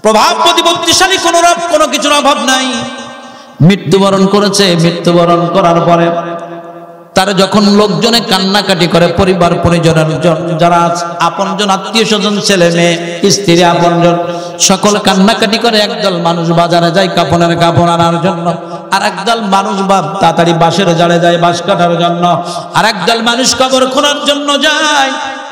প্রভাব প্রতিপত্তিশালী কোনো কিছুর অভাব নাই। মৃত্যুবরণ করেছে। মৃত্যুবরণ করার পরে তার যখন লোকজনে কান্নাকাটি করে, পরিবার পরিজনের যারা আপনজন, আত্মীয় স্বজন, ছেলে মেয়ে, স্ত্রী, আপনজন সকল কান্নাকাটি করে। একদল মানুষ বাজারে যায় কাপড়ের কাপড় আনার জন্য, আর একদল মানুষ তাড়াতাড়ি বাঁশের জালে যায় বাঁশ কাটার জন্য, আর একদল মানুষ কবর খোঁড়ার জন্য যায়,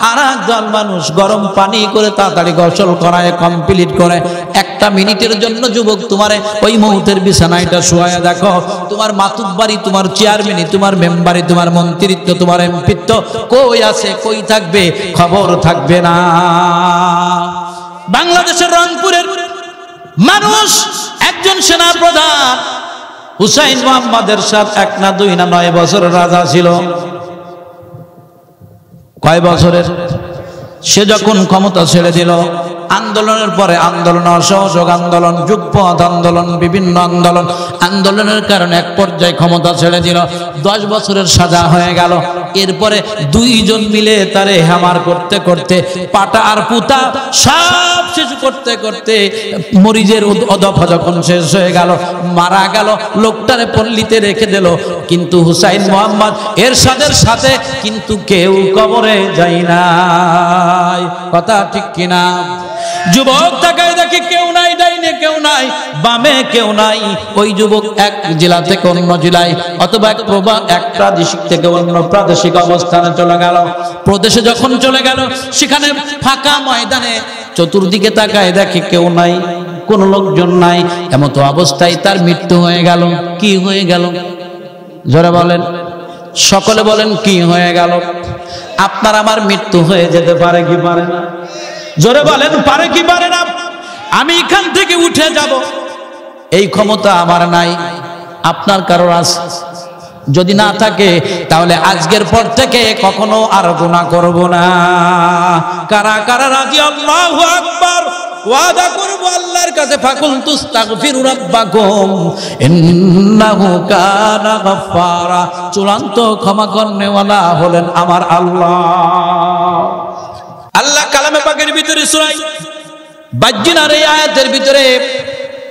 আর একদল মানুষ গরম পানি করে তাড়াতাড়ি গোসল করায় কমপ্লিট করে। একটা মিনিটের জন্য যুবক তোমারে ওই মৌতের বিছানায়টা শোয়ায় দেখো, তোমার মাতুব্বারি, তোমার চেয়ারম্যানি, তোমার মেম্বারি, তোমার মন্ত্রিত্ব, তোমার এমপিত্ব কই আছে, কই থাকবে? খবর থাকবে না। বাংলাদেশের রংপুরের মানুষ একজন সেনা প্রধান হুসাইন মোহাম্মদ এরশাদ 1 না 2 না 9 বছরের রাজা ছিল। কয় বছরের? সে যখন ক্ষমতা ছেড়ে দিল, আন্দোলনের পরে আন্দোলন, অসহযোগ আন্দোলন, যুগপথ আন্দোলন, বিভিন্ন আন্দোলনের কারণে এক পর্যায়ে ক্ষমতা ছেড়ে দিল। 10 বছরের সাজা হয়ে গেল। এরপরে 2 জন মিলে তারে হ্যামার করতে করতে, পাটা আর পুতা সব শেষ করতে করতে মরিচের অদফা যখন শেষ হয়ে গেল, মারা গেল, লোকটারে পল্লীতে রেখে দিল। কিন্তু হুসাইন মোহাম্মদ এরশাদের সাথে কিন্তু কেউ কবরে যায় নাই। কথা ঠিক কিনা? যুবক তাকায় দেখি কেউ নাই, ডাইনে কেউ নাই, বামে কেউ নাই। ওই যুবক এক জেলা থেকে অন্য জেলায়, অথবা এক প্রাদেশিক থেকে অন্য প্রাদেশিক অবস্থানে চলে গেল। প্রদেশে যখন চলে গেল, সেখানে ফাঁকা ময়দানে চতুর্দিকে তাকায় দেখি কেউ নাই, কোন লোকজন নাই। এমত অবস্থায় তার মৃত্যু হয়ে গেল। কি হয়ে গেল? জোরে বলেন, সকলে বলেন, কি হয়ে গেল? আপনার আমার মৃত্যু হয়ে যেতে পারে কি পারে না? জোরে বলেন, পারে কি পারে না? আমি এখান থেকে উঠে যাব, এই ক্ষমতা আমার নাই, আপনার কারোর আছে? যদি না থাকে তাহলে আজকের পর থেকে কখনো আর গুনাহ করব না। কারা কারা রাজি? আল্লাহু আকবার। ওয়াদা করব আল্লাহর কাছে, ফাকুল তুস্তাগফিরু রাব্বাকুম ইন্নাহু কানা গাফফারা। চূড়ান্ত ক্ষমা করনেওয়ালা হলেন আমার আল্লাহ। আল্লাহ কালামে পাকের ভিতরে সূরা বাজ্জিনার এই আয়াতের ভিতরে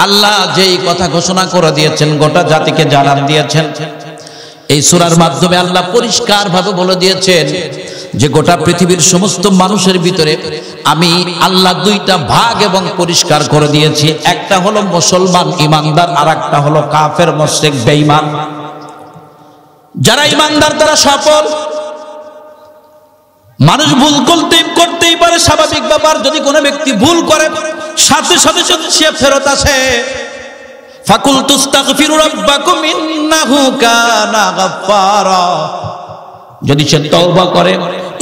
আল্লাহ যেই কথা ঘোষণা করে দিয়েছেন, গোটা জাতিকে জানান দিয়েছেন। এই সূরার মাধ্যমে আল্লাহ পরিষ্কার ভাবে বলে দিয়েছেন যে গোটা পৃথিবীর সমস্ত মানুষের ভিতরে আমি আল্লাহ 2টা ভাগ এবং পরিষ্কার করে দিয়েছি। একটা হলো মুসলমান ঈমানদার, আর একটা হলো কাফের মুশরিক বেঈমান। যারা ঈমানদার তারা সফল। মানুষ ভুল করতেই পারে, স্বাভাবিক ব্যাপার। যদি কোনো ব্যক্তি ভুল করে, সাথে সাথে সে ফেরত আসে। ফাকুল তুস্তাগফিরু রাব্বাকুম ইন্নাহু কানা গাফফারা। যদি সে তওবা করে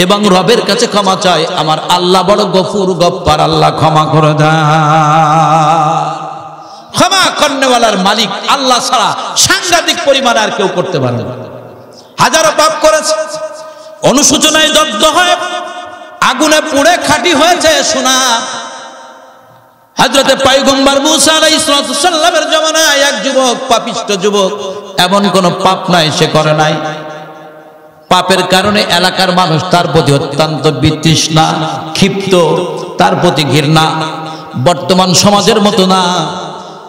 এবং রবের কাছে ক্ষমা চায়, আমার আল্লাহ বড় গফুর গফফার, আল্লাহ ক্ষমা করে দেয়। ক্ষমা করনেওয়ালার মালিক আল্লাহ ছাড়া সাংঘাতিক পরিমাণ আর কেউ করতে পারে না। হাজারো পাপ করেছে, অনুশোচনায় দগ্ধ হয়ে আগুনে পুড়ে খাঁটি হয়েছে সোনা। হযরতে পয়গম্বর মুসা আলাইহিস সালামের জামানায় এক যুবক, পাপিষ্ঠ যুবক, এমন কোন পাপ নাই সে করে নাই। পাপের কারণে এলাকার মানুষ তার প্রতি অত্যন্ত বিতৃষ্ণা, ক্ষিপ্ত, তার প্রতি ঘৃণা। বর্তমান সমাজের মতো না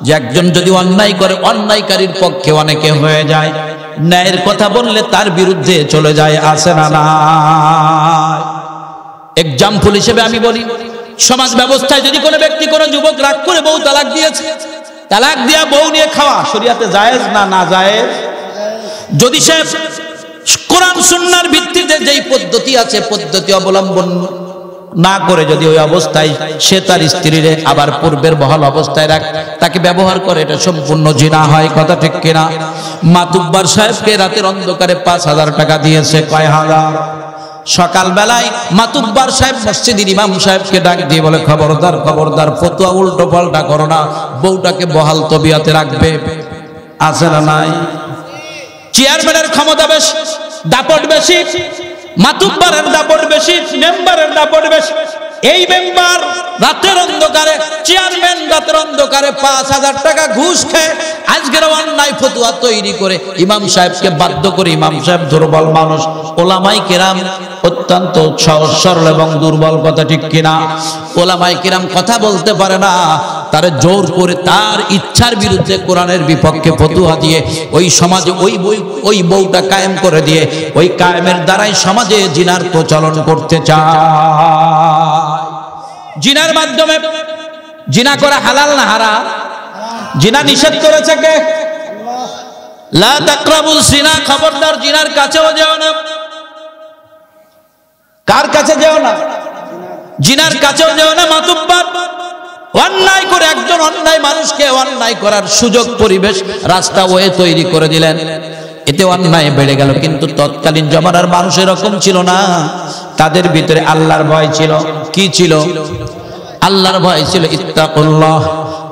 যে একজন যদি অন্যায় করে, অন্যায়কারীর পক্ষে অনেকে হয়ে যায়, ন্যায়ের কথা বললে তার বিরুদ্ধে চলে যায়। আছে না না? এক্সাম্পল হিসেবে আমি বলি, সমাজ ব্যবস্থায় যদি কোনো ব্যক্তি, কোনো যুবক রাগ করে বউ তালাক দিয়েছে, তালাক দিয়া বউ নিয়ে খাওয়া শরীয়তে জায়েজ না না জায়েজ? যদি সে কোরআন সুন্নাহর ভিত্তিতে যেই পদ্ধতি আছে, পদ্ধতি অবলম্বন না করে যদি ওই অবস্থায় সে তার স্ত্রীরে আবার পূর্বের বহাল অবস্থায় তাকে ব্যবহার করে, এটা সম্পূর্ণ জিনা হয়। কথা ঠিক কিনা? মাতুব্বার সাহেবকে রাতের অন্ধকারে 5,000 টাকা দিয়েছে। কয় হাজার? সকাল বেলায় মাতুব্বার সাহেব মসজিদের ইমাম সাহেবকে ডাক দিয়ে বলে, খবরদার খবরদার, ফতোয়া উল্টো পাল্টা করো না, বউটাকে বহাল তবিয়তে রাখবে। আছে না নাই? চেয়ারম্যানের ক্ষমতা বেশি, দাপট বেশি, মাতুব্বারের দাপট বেশি, মেম্বারের দাপট বেশি। এই মেম্বার রাতের অন্ধকারে, চেয়ারম্যান রাতের অন্ধকারে 5,000 টাকা ঘুষ খেয়ে আজকের অন্যায় ফতোয়া তৈরি করে ইমাম সাহেবকে বাধ্য করে। ইমাম সাহেব দুর্বল মানুষ, ওলামায়ে কেরাম অত্যন্ত সহজ সরল এবং দুর্বল, কথা ঠিক কিনা? ওলামায়ে কিরাম কথা বলতে পারে না, তারে জোর করে তার ইচ্ছার বিরুদ্ধে কোরআনের বিপক্ষে ফতোয়া দিয়ে ওই সমাজে ওই বউটা কায়েম করে দিয়ে ওই কায়েমের দ্বারাই সমাজে জিনার প্রচলন করতে চায়। জিনার মাধ্যমে জিনা করা হালাল না হারাম? জিনা নিষেধ করেছে কে? লা তাকরাবুল জিনা, খবরদার জিনার কাছেও যেও না। কার কাছে যেও না? জিনার কাছেও যেও না। মাতুব্বার অন্যায় করে একজন অন্যায় মানুষকে অন্যায় করার সুযোগ পরিবেশ রাস্তা ওয়ে তৈরি করে দিলেন, এতে অন্যায় বেড়ে গেল। কিন্তু তৎকালীন জমানার মানুষ এরকম ছিল না, তাদের ভিতরে আল্লাহর ভয় ছিল। কি ছিল? আল্লাহর ভয় ছিল, ইত্তাকুল্লাহ।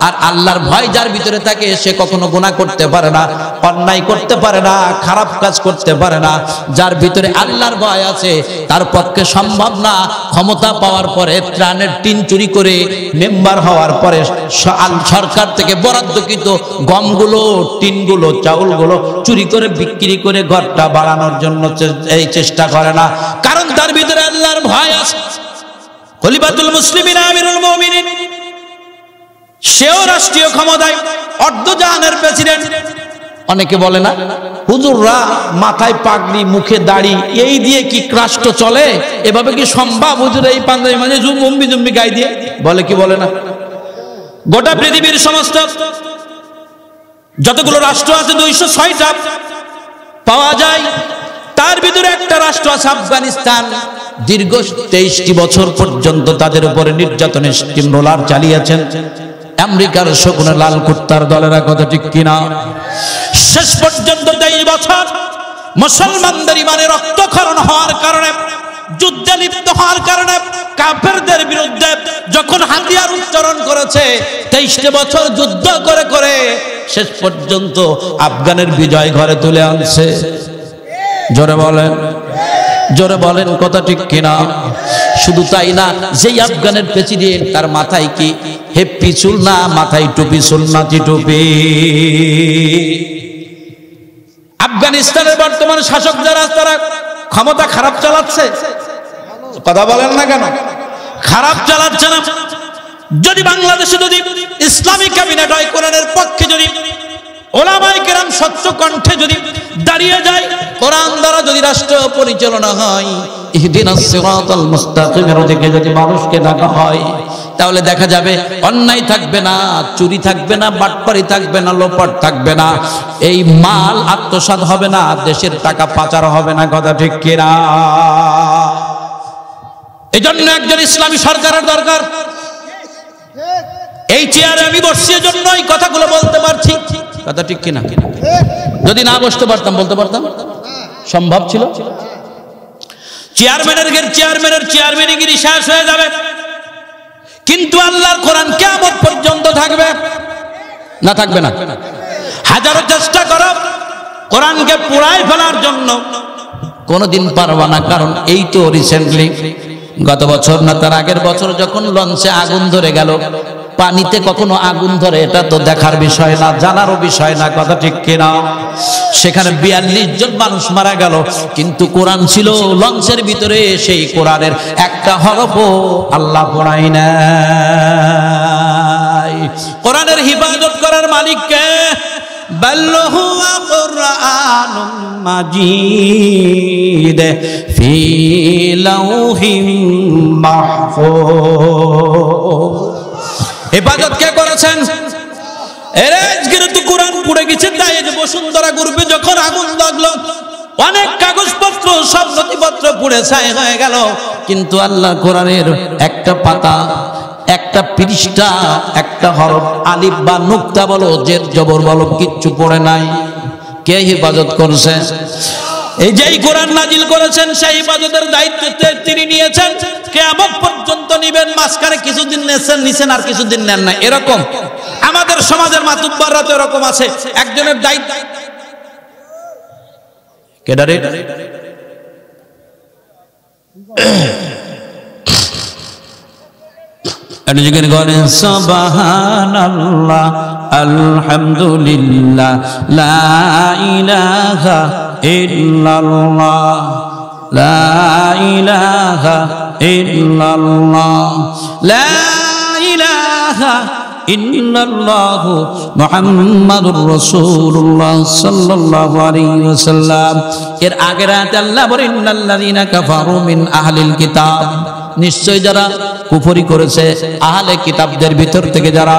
আর আল্লাহর ভয় যার ভিতরে থাকে সে কখনো গুনাহ করতে পারে না, অন্যায় করতে পারে না, খারাপ কাজ করতে পারে না। যার ভিতরে আল্লাহর ভয় আছে তার পক্ষে সম্ভব না ক্ষমতা পাওয়ার পরে ত্রাণের টিন চুরি করে মেম্বার হওয়ার পরে সরকার থেকে বরাদ্দকৃত গমগুলো, টিনগুলো, চাউলগুলো চুরি করে বিক্রি করে ঘরটা বাড়ানোর জন্য এই চেষ্টা করে না, কারণ তার ভিতরে আল্লাহর ভয় আছে। খলিফাতুল মুসলিমিন আমিরুল মুমিনিন, সেও রাষ্ট্রীয় ক্ষমতায়, অর্ধজাহানের প্রেসিডেন্ট। অনেকে বলে না হুজুররা মাথায় পাগড়ি, মুখে দাড়ি, এই দিয়ে কি রাষ্ট্র চলে? এভাবে কি সম্ভব? হুজুর এই পাঞ্জাবি মানে জুম্বি জুম্বি গায়ে দিয়ে বলে, কি বলে না? গোটা পৃথিবীর সমস্ত যতগুলো রাষ্ট্র আছে 206টা পাওয়া যায়, তার ভিতরে একটা রাষ্ট্র আছে আফগানিস্তান। দীর্ঘ 23টি বছর পর্যন্ত তাদের উপরে নির্যাতনের স্টিম রোলার চালিয়েছেন আমেরিকার শকুনে লাল কুত্তার দলেরা, কথা ঠিক কিনা? শেষ পর্যন্ত 23 বছর মুসলমানদের ইমানে রক্তক্ষরণ হওয়ার কারণে, যুদ্ধে লিপ্ত হওয়ার কারণে, কাফেরদের বিরুদ্ধে যখন হাতিয়ার উচ্চারণ করেছে, 23 বছর যুদ্ধ করে করে শেষ পর্যন্ত আফগানের বিজয় ঘরে তুলে আনছে। জোরে বলেন, জোরে বলেন, কথা ঠিক কিনা? শুধু তাই না, যেই আফগানের প্রেসিডেন্ট তার মাথায় কি হেপ্পি চুল না, মাথায় টুপি, সুন্নতি টুপি। আফগানিস্তানের বর্তমান শাসক যারা, তারা ক্ষমতা খারাপ চালাচ্ছে, কথা বলেন না কেন? খারাপ চালাচ্ছে না। যদি বাংলাদেশে যদি ইসলামিক ক্যাবিনেট হয়, কোরআনের পক্ষে যদি ওলামায়ে কেরাম স্বচ্ছ কণ্ঠে যদি দাঁড়িয়ে যায়, কোরআন দ্বারা যদি রাষ্ট্র পরিচালনা হয়, ইহদিনাস সিরাতাল মুস্তাকিমের দিকে যদি মানুষকে ডাকা হয়, তাহলে দেখা যাবে অন্যায় থাকবে না, চুরি থাকবে না, বাটপারি থাকবে না, লোপাট থাকবে না, এই মাল আত্মসাৎ হবে না, দেশের টাকা পাচার হবে না, কথা ঠিক কিনা? এজন্য একজন ইসলামী সরকারের দরকার। এই চেয়ারে আমি বসছি এজন্য এই কথাগুলো বলতে পারছি, কথা ঠিক কিনা? যদি না বসতে পারতাম, বলতে পারতাম? সম্ভব ছিল? চেয়ারম্যানিগিরি শেষ হয়ে যাবে, কিন্তু আল্লাহর কোরআন কিয়ামত পর্যন্ত থাকবে না, থাকবে না? হাজারো চেষ্টা করো কোরআনকে পুড়ায় ফেলার জন্য, কোনোদিন পারবা না। কারণ এই তো রিসেন্টলি গত বছর না তার আগের বছর যখন লঞ্চে আগুন ধরে গেল, পানিতে কখনো আগুন ধরে এটা তো দেখার বিষয় না, জানারও বিষয় না, কথা ঠিক কিনা? সেখানে 42 জন মানুষ মারা গেল, কিন্তু কোরআন ছিল লঞ্চের ভিতরে, সেই কোরআনের একটা হরফও আল্লাহ পড়াই নাই। কোরআনের হিফাজত করার মালিক কে? بل هو قرآن مجيد في لوح محفوظ। হেফাজত কে করেছেন? এরে আজকে তো কোরআন পুড়ে গেছে, তাই যে বসুন্ধরা গ্রুপে যখন আগুন লাগলো, অনেক কাগজপত্র, সব নথিপত্র পুড়ে ছাই হয়ে গেল, কিন্তু আল্লাহ কোরআনের একটা পাতা, একটা পৃষ্ঠা, একটা হরফ, আলিফ বা নুক্তা বলো, জের জবর বলো, কিচ্ছু পড়ে নাই। কে হেফাজত করছে? এই যেই কোরআন নাজিল করেছেন, সেই হেফাজতের দায়িত্ব তিনি নিয়েছেন, কিয়ামত পর্যন্ত নিবেন। মাঝখানে কিছুদিন নিছেন আর কিছুদিন নেন না, এরকম আমাদের সমাজের মাতুব্বাররা তো এরকম আছে, একজনের দায়িত্ব কেডারে সুবহানাল্লাহ, আলহামদুলিল্লাহ, লা ইলাহা ইল্লাল্লাহ, লা ইলাহা ইল্লাল্লাহ, লা ইলাহা ইল্লাল্লাহু মুহাম্মাদুর রাসূলুল্লাহ সাল্লাল্লাহু আলাইহি ওয়াসাল্লাম। এর আগের আয়াতে আল্লাহ বলেন ইন্নাল্লাযীনা কাফারু মিন আহলিল কিতাব, নিশ্চয় যারা কুফরি করেছে আহলে কিতাবদের ভিতর থেকে যারা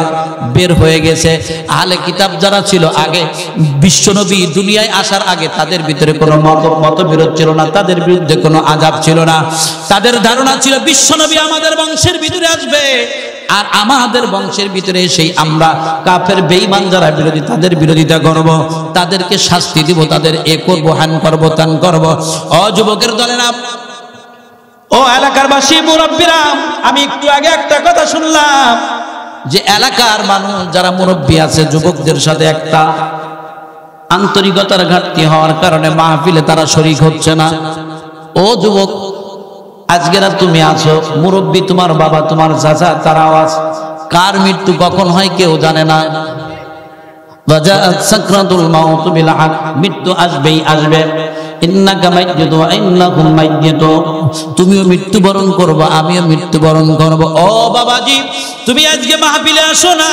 বের হয়ে গেছে, আহলে কিতাব যারা ছিল আগে বিশ্বনবী দুনিয়ায় আসার আগে তাদের ভিতরে কোনো মতবিরোধ ছিল না, তাদের বিরুদ্ধে কোনো আযাব ছিল না। তাদের ধারণা ছিল বিশ্বনবী আমাদের বংশের ভিতরে আসবে, আর আমাদের বংশের ভিতরে সেই আমরা কাফের বেঈমান যারা বিরোধী তাদের বিরোধিতা করব, তাদেরকে শাস্তি দিব, তাদের এ করব হান করব তান করব। ও যুবকের দলেরা, ও এলাকার বাসী মুরব্বীরা, আমি একটু আগে একটা কথা শুনলাম যে এলাকার মানুষ যারা মুরব্বী আছে যুবকদের সাথে একটা আন্তরিকতার ঘাটতি হওয়ার কারণে মাহফিলে তারা শরীক হচ্ছে না। ও যুবক, আজকে না তুমি আছো, মুরব্বী তোমার বাবা তোমার চাচা তারাও আছে, কার মৃত্যু কখন হয় কেউ জানে না। ওয়াজাআত সাকরাতুল মাউত বিল হক, মৃত্যু আসবেই আসবে। ইন্নাকা মাইয়্যিতু ওয়া ইন্নাকুম মাইয়্যিতুন, তুমিও মৃত্যুবরণ করবে আমিও মৃত্যুবরণ করব। ও বাবাজি, তুমি আজকে মাহফিলে আসো না,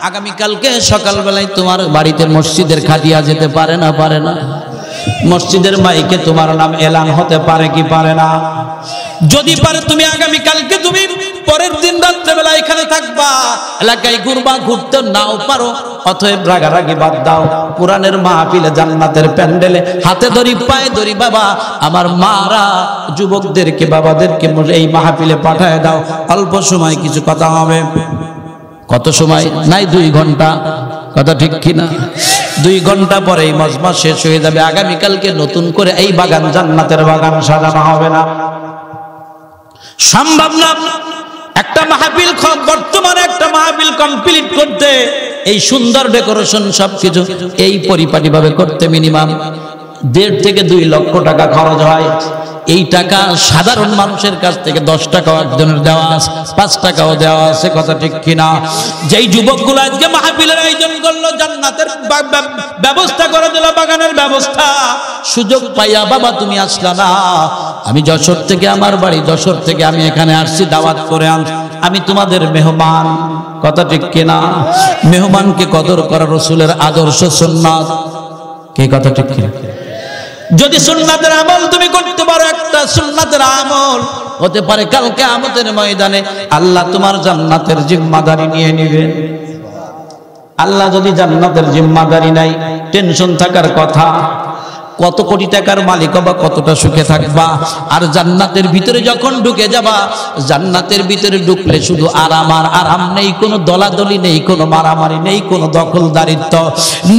আগামী কালকে সকালবেলায় তোমার বাড়িতে মসজিদের খাটিয়া যেতে পারে না? পারে না? মসজিদের মাইকে তোমার নাম এলান হতে পারে কি পারে না? যদি পারে তুমি আগামী কালকে তুমি পরের দিন রাত্রেবেলা এখানে থাকবা, এলাকায় ঘুরবা, ঘুরতে নাও পারো, অতএব রাগারাগি বাদ দাও, কোরআনের মাহফিলে জান্নাতের প্যান্ডেলে হাতে ধরি পায়ে ধরি বাবা আমার মারা যুবকদেরকে বাবাদেরকে এই মাহফিলে পাঠায় দাও, অল্প সময় কিছু কথা হবে। কত সময়? নাই 2 ঘন্টা, কথা ঠিক কিনা? 2 ঘন্টা পরে এই মজমা শেষ হয়ে যাবে, আগামীকালকে নতুন করে এই বাগান জান্নাতের বাগান সাজানো হবে না, সম্ভব না। একটা মাহফিল বর্তমানে একটা মাহফিল কমপ্লিট করতে এই সুন্দর ডেকোরেশন সবকিছু এই পরিপাটি ভাবে করতে মিনিমাম 1.5 থেকে 2 লক্ষ টাকা খরচ হয়। এই টাকা সাধারণ মানুষের কাছ থেকে 10 টাকাও একজনের দেওয়া আছে, 5 টাকাও দেওয়া আছে, কথা ঠিক কিনা? যেই যুবকগুলো আজকে মাহফিলের আয়োজন করলো, জান্নাতের ব্যবস্থা করে দিল, বাগানের ব্যবস্থা, সুযোগ পাইয়া বাবা তুমি আসলা না। আমি যশোর থেকে, আমার বাড়ি যশোর থেকে আমি এখানে আসছি দাওয়াত করে আমি তোমাদের মেহমান, কথা ঠিক কিনা? মেহমানকে কদর করা রাসূলের আদর্শ সুন্নাত, কে কথা ঠিক কিনা? যদি সুন্নাতের আমল তুমি করতে পারো, একটা সুন্নাতের আমল হতে পারে কালকে কিয়ামতের ময়দানে আল্লাহ তোমার জান্নাতের জিম্মাদারি নিয়ে নেবেন। আল্লাহ যদি জান্নাতের জিম্মাদারি নাই, টেনশন থাকার কথা। কত কোটি টাকার মালিক বা কতটা সুখে থাকবা। আর জান্নাতের ভিতরে যখন ঢুকে যাবা, জান্নাতের ভিতরে ঢুকলে শুধু আরাম আর আরাম, নেই কোনো দলাদলি, নেই কোনো মারামারি, নেই কোনো দখলদারিত্ব,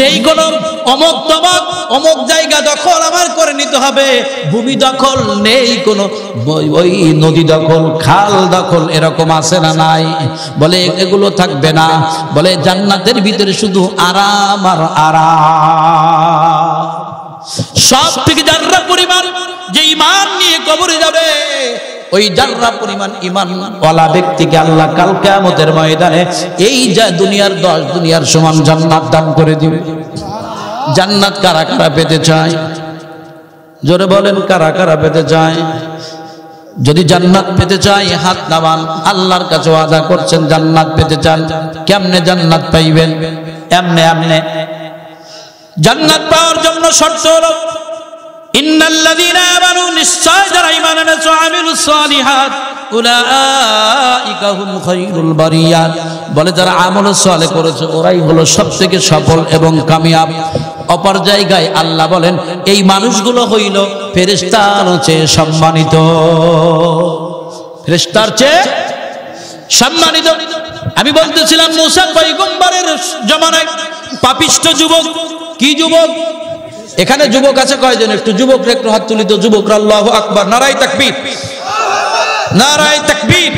নেই কোনো অমুক তমক অমুক জায়গা দখল আমার করে নিতে হবে, ভূমি দখল, নেই কোনো ওই নদী দখল, খাল দখল, এরকম আছে না? নাই। বলে এগুলো থাকবে না, বলে জান্নাতের ভিতরে শুধু আরাম আর আরাম। সব থেকে জাররা পরিমাণ যে ঈমান নিয়ে কবরে যাবে, ওই জাররা পরিমাণ ঈমানওয়ালা ব্যক্তিকে আল্লাহ কাল কিয়ামতের ময়দানে এই যা দুনিয়ার 10 দুনিয়ার সমান জান্নাত দান করে দিবে। জান্নাত কারা কারা পেতে চায়? জোরে বলেন, কারা কারা পেতে চায়? যদি জান্নাত পেতে চাই হাত নামান। আল্লাহর কাছে ওয়াদা করছেন জান্নাত পেতে চান, কেমনে জান্নাত পাইবেন? এমনে এমনে জান্নাত পাওয়ার জন্য শর্ত হলো ইন্নাল্লাযীনা আমানু, নিশ্চয় যারা ঈমান এনেছে, আমিলুস সালিহাত উলাইকা হুম খায়রুল বারিয়াত, বলে যারা আমল সালেহ করেছে ওরাই হলো সবথেকে সফল এবং কামিয়াব। অপর জায়গায় আল্লাহ বলেন এই মানুষগুলো হইল ফেরেশতার চেয়ে সম্মানিত, ফেরেশতার চেয়ে সম্মানিত। আমি বলতেছিলাম মুসা পয়গম্বরের জামানায় পাপিষ্ঠ যুবক, কি যুবক? এখানে যুবক আছে কয়জন? একটু যুবকরা একটু হাত তুলি তো, যুবকরা আল্লাহু আকবার, নারায়ে তাকবীর, নারায়ে তাকবীর,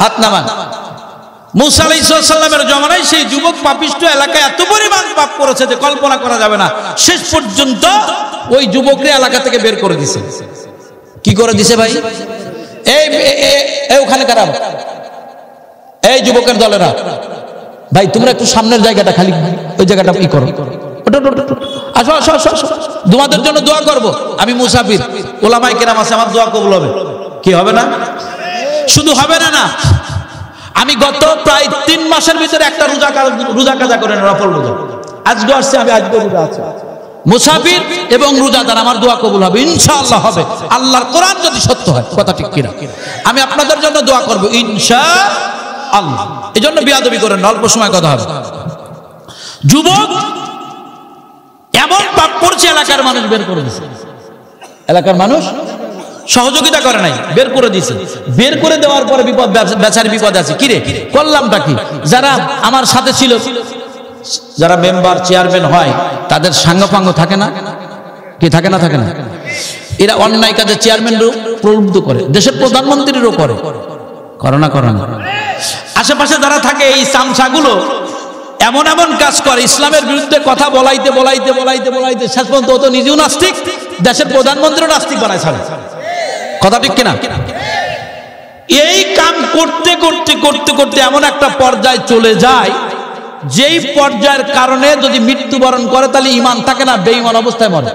হাত নামান। মুসা আলাইহিস সালামের জামানায় সেই যুবক পাপিষ্ঠ এলাকায় এত পরিমাণ পাপ করেছে যে কল্পনা করা যাবে না। শেষ পর্যন্ত ওই যুবকরা এলাকা থেকে বের করে দিয়েছে। কি করে দিছে ভাই? এই ওখানে কারা? এই যুবকের দলেরা, ভাই তোমরা একটু সামনের জায়গাটা খালি, ওই জায়গাটা কি করো, আসো আসো আসো আসো, তোমাদের জন্য দোয়া করব। আমি মুসাফির, ওলামায়ে কেরাম আছে, আমার দোয়া কবুল হবে কি হবে না? শুধু হবে না না, আমি গত প্রায় 3 মাসের ভিতরে একটা রোজা কাজা করে নফল রোজা, আজকে আসছে, আমি আজকে রোজা আছি, মুসাফির এবং রোজাদার, আমার দোয়া কবুল হবে ইনশাআল্লাহ হবে, আল্লাহর কোরআন যদি সত্য হয়, কথা ঠিক কিনা? আমি আপনাদের জন্য দোয়া করব ইনশাআল্লাহ। এই জন্য বিয়াদবি করেন না, অল্প সময় কথা হবে। যুবক এমন পাপ করছে, এলাকার মানুষ বের করে দিয়েছে, এলাকার মানুষ সহযোগিতা করে নাই, বের করে দিয়েছে। বের করে দেওয়ার পরে বিপদ, বেচার বিপদ আছে, কিরে করলামটা কি? যারা আমার সাথে ছিল, যারা মেম্বার চেয়ারম্যান হয়, তাদের সাঙ্গপাঙ্গ থাকে না কি? থাকে না, থাকে না? এরা অন্যায় কাজে চেয়ারম্যানও প্রলুব্ধ করে, দেশের প্রধানমন্ত্রীরও করে, করে না? করে না? আশেপাশে যারা থাকে এই চামচাগুলো এমন এমন কাজ করে, ইসলামের বিরুদ্ধে কথা বলাইতে বলাইতে বলাইতে বলাইতে শেষ পর্যন্ত ও তো নিজেও নাস্তিক, দেশের প্রধানমন্ত্রীও নাস্তিক বানায় ছাড়ে, কথা ঠিক কিনা? এই কাম করতে করতে করতে করতে এমন একটা পর্যায়ে চলে যায়, যেই পর্যায়ের কারণে যদি মৃত্যুবরণ করে তাহলে ঈমান থাকে না, বেঈমান অবস্থায় মরে।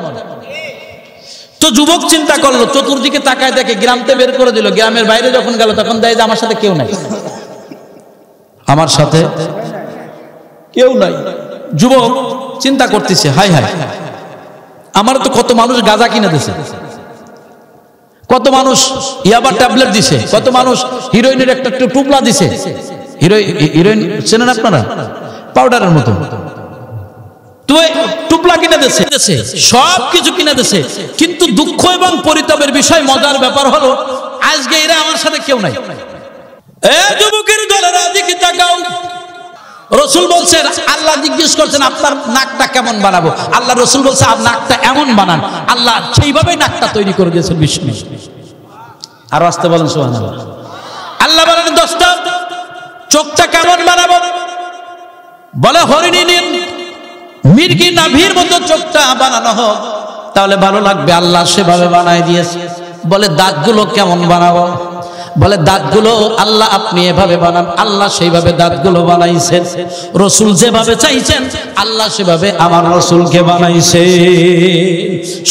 তো যুবক চিন্তা করলো, চতুর্দিকে তাকায় দেখে গ্রামতে বের করে দিল, গ্রামের বাইরে যখন গেল তখন দেখে যে আমার সাথে কেউ নাই, আমার সাথে কেউ নাই। যুবক চিন্তা করতেছে, হাই হাই, আমার তো কত মানুষ গাঁজা কিনে দিছে, কত মানুষ ইয়াবা ট্যাবলেট দিছে, কত মানুষ হিরোইনের একটা টুপলা দিছে, হিরোইন চেনেন আপনারা, পাউডারের মতো, তুই টুপলা কিনে দিছে, সব কিছু কিনে দিছে, কিন্তু দুঃখ এবং পরিতাপের বিষয়, মজার ব্যাপার হলো আজকে এরা আমার সাথে কেউ নাই। এ যুবকের দলেরা দিকে তাকাও, রসুল বলছেন, আল্লাহ জিজ্ঞেস করছেন আপনার নাকটা কেমন বানাবো, আল্লাহ রসুল বলছে আর নাকটা এমন বানান, আল্লাহ সেইভাবে নাকটা তৈরি করে দিয়েছেন বিষ্ণু। আর আসতে বলেন সুবহানাল্লাহ। আল্লাহ বলেন দোস্ত চোখটা কেমন বানাবো, বলে হরিণী নিন, মির্গি নাভির মতো চোখটা বানানো হোক, তাহলে ভালো লাগবে, আল্লাহ সেভাবে বানাই দিয়েছে। বলে দাঁতগুলো কেমন বানাবো, বলে দাঁতগুলো আল্লাহ আপনি এভাবে বানান, আল্লাহ সেইভাবে দাঁতগুলো বানাইছেন, রসুল যেভাবে চাইছেন আল্লাহ সেভাবে আমার রসুলকে বানাইছে।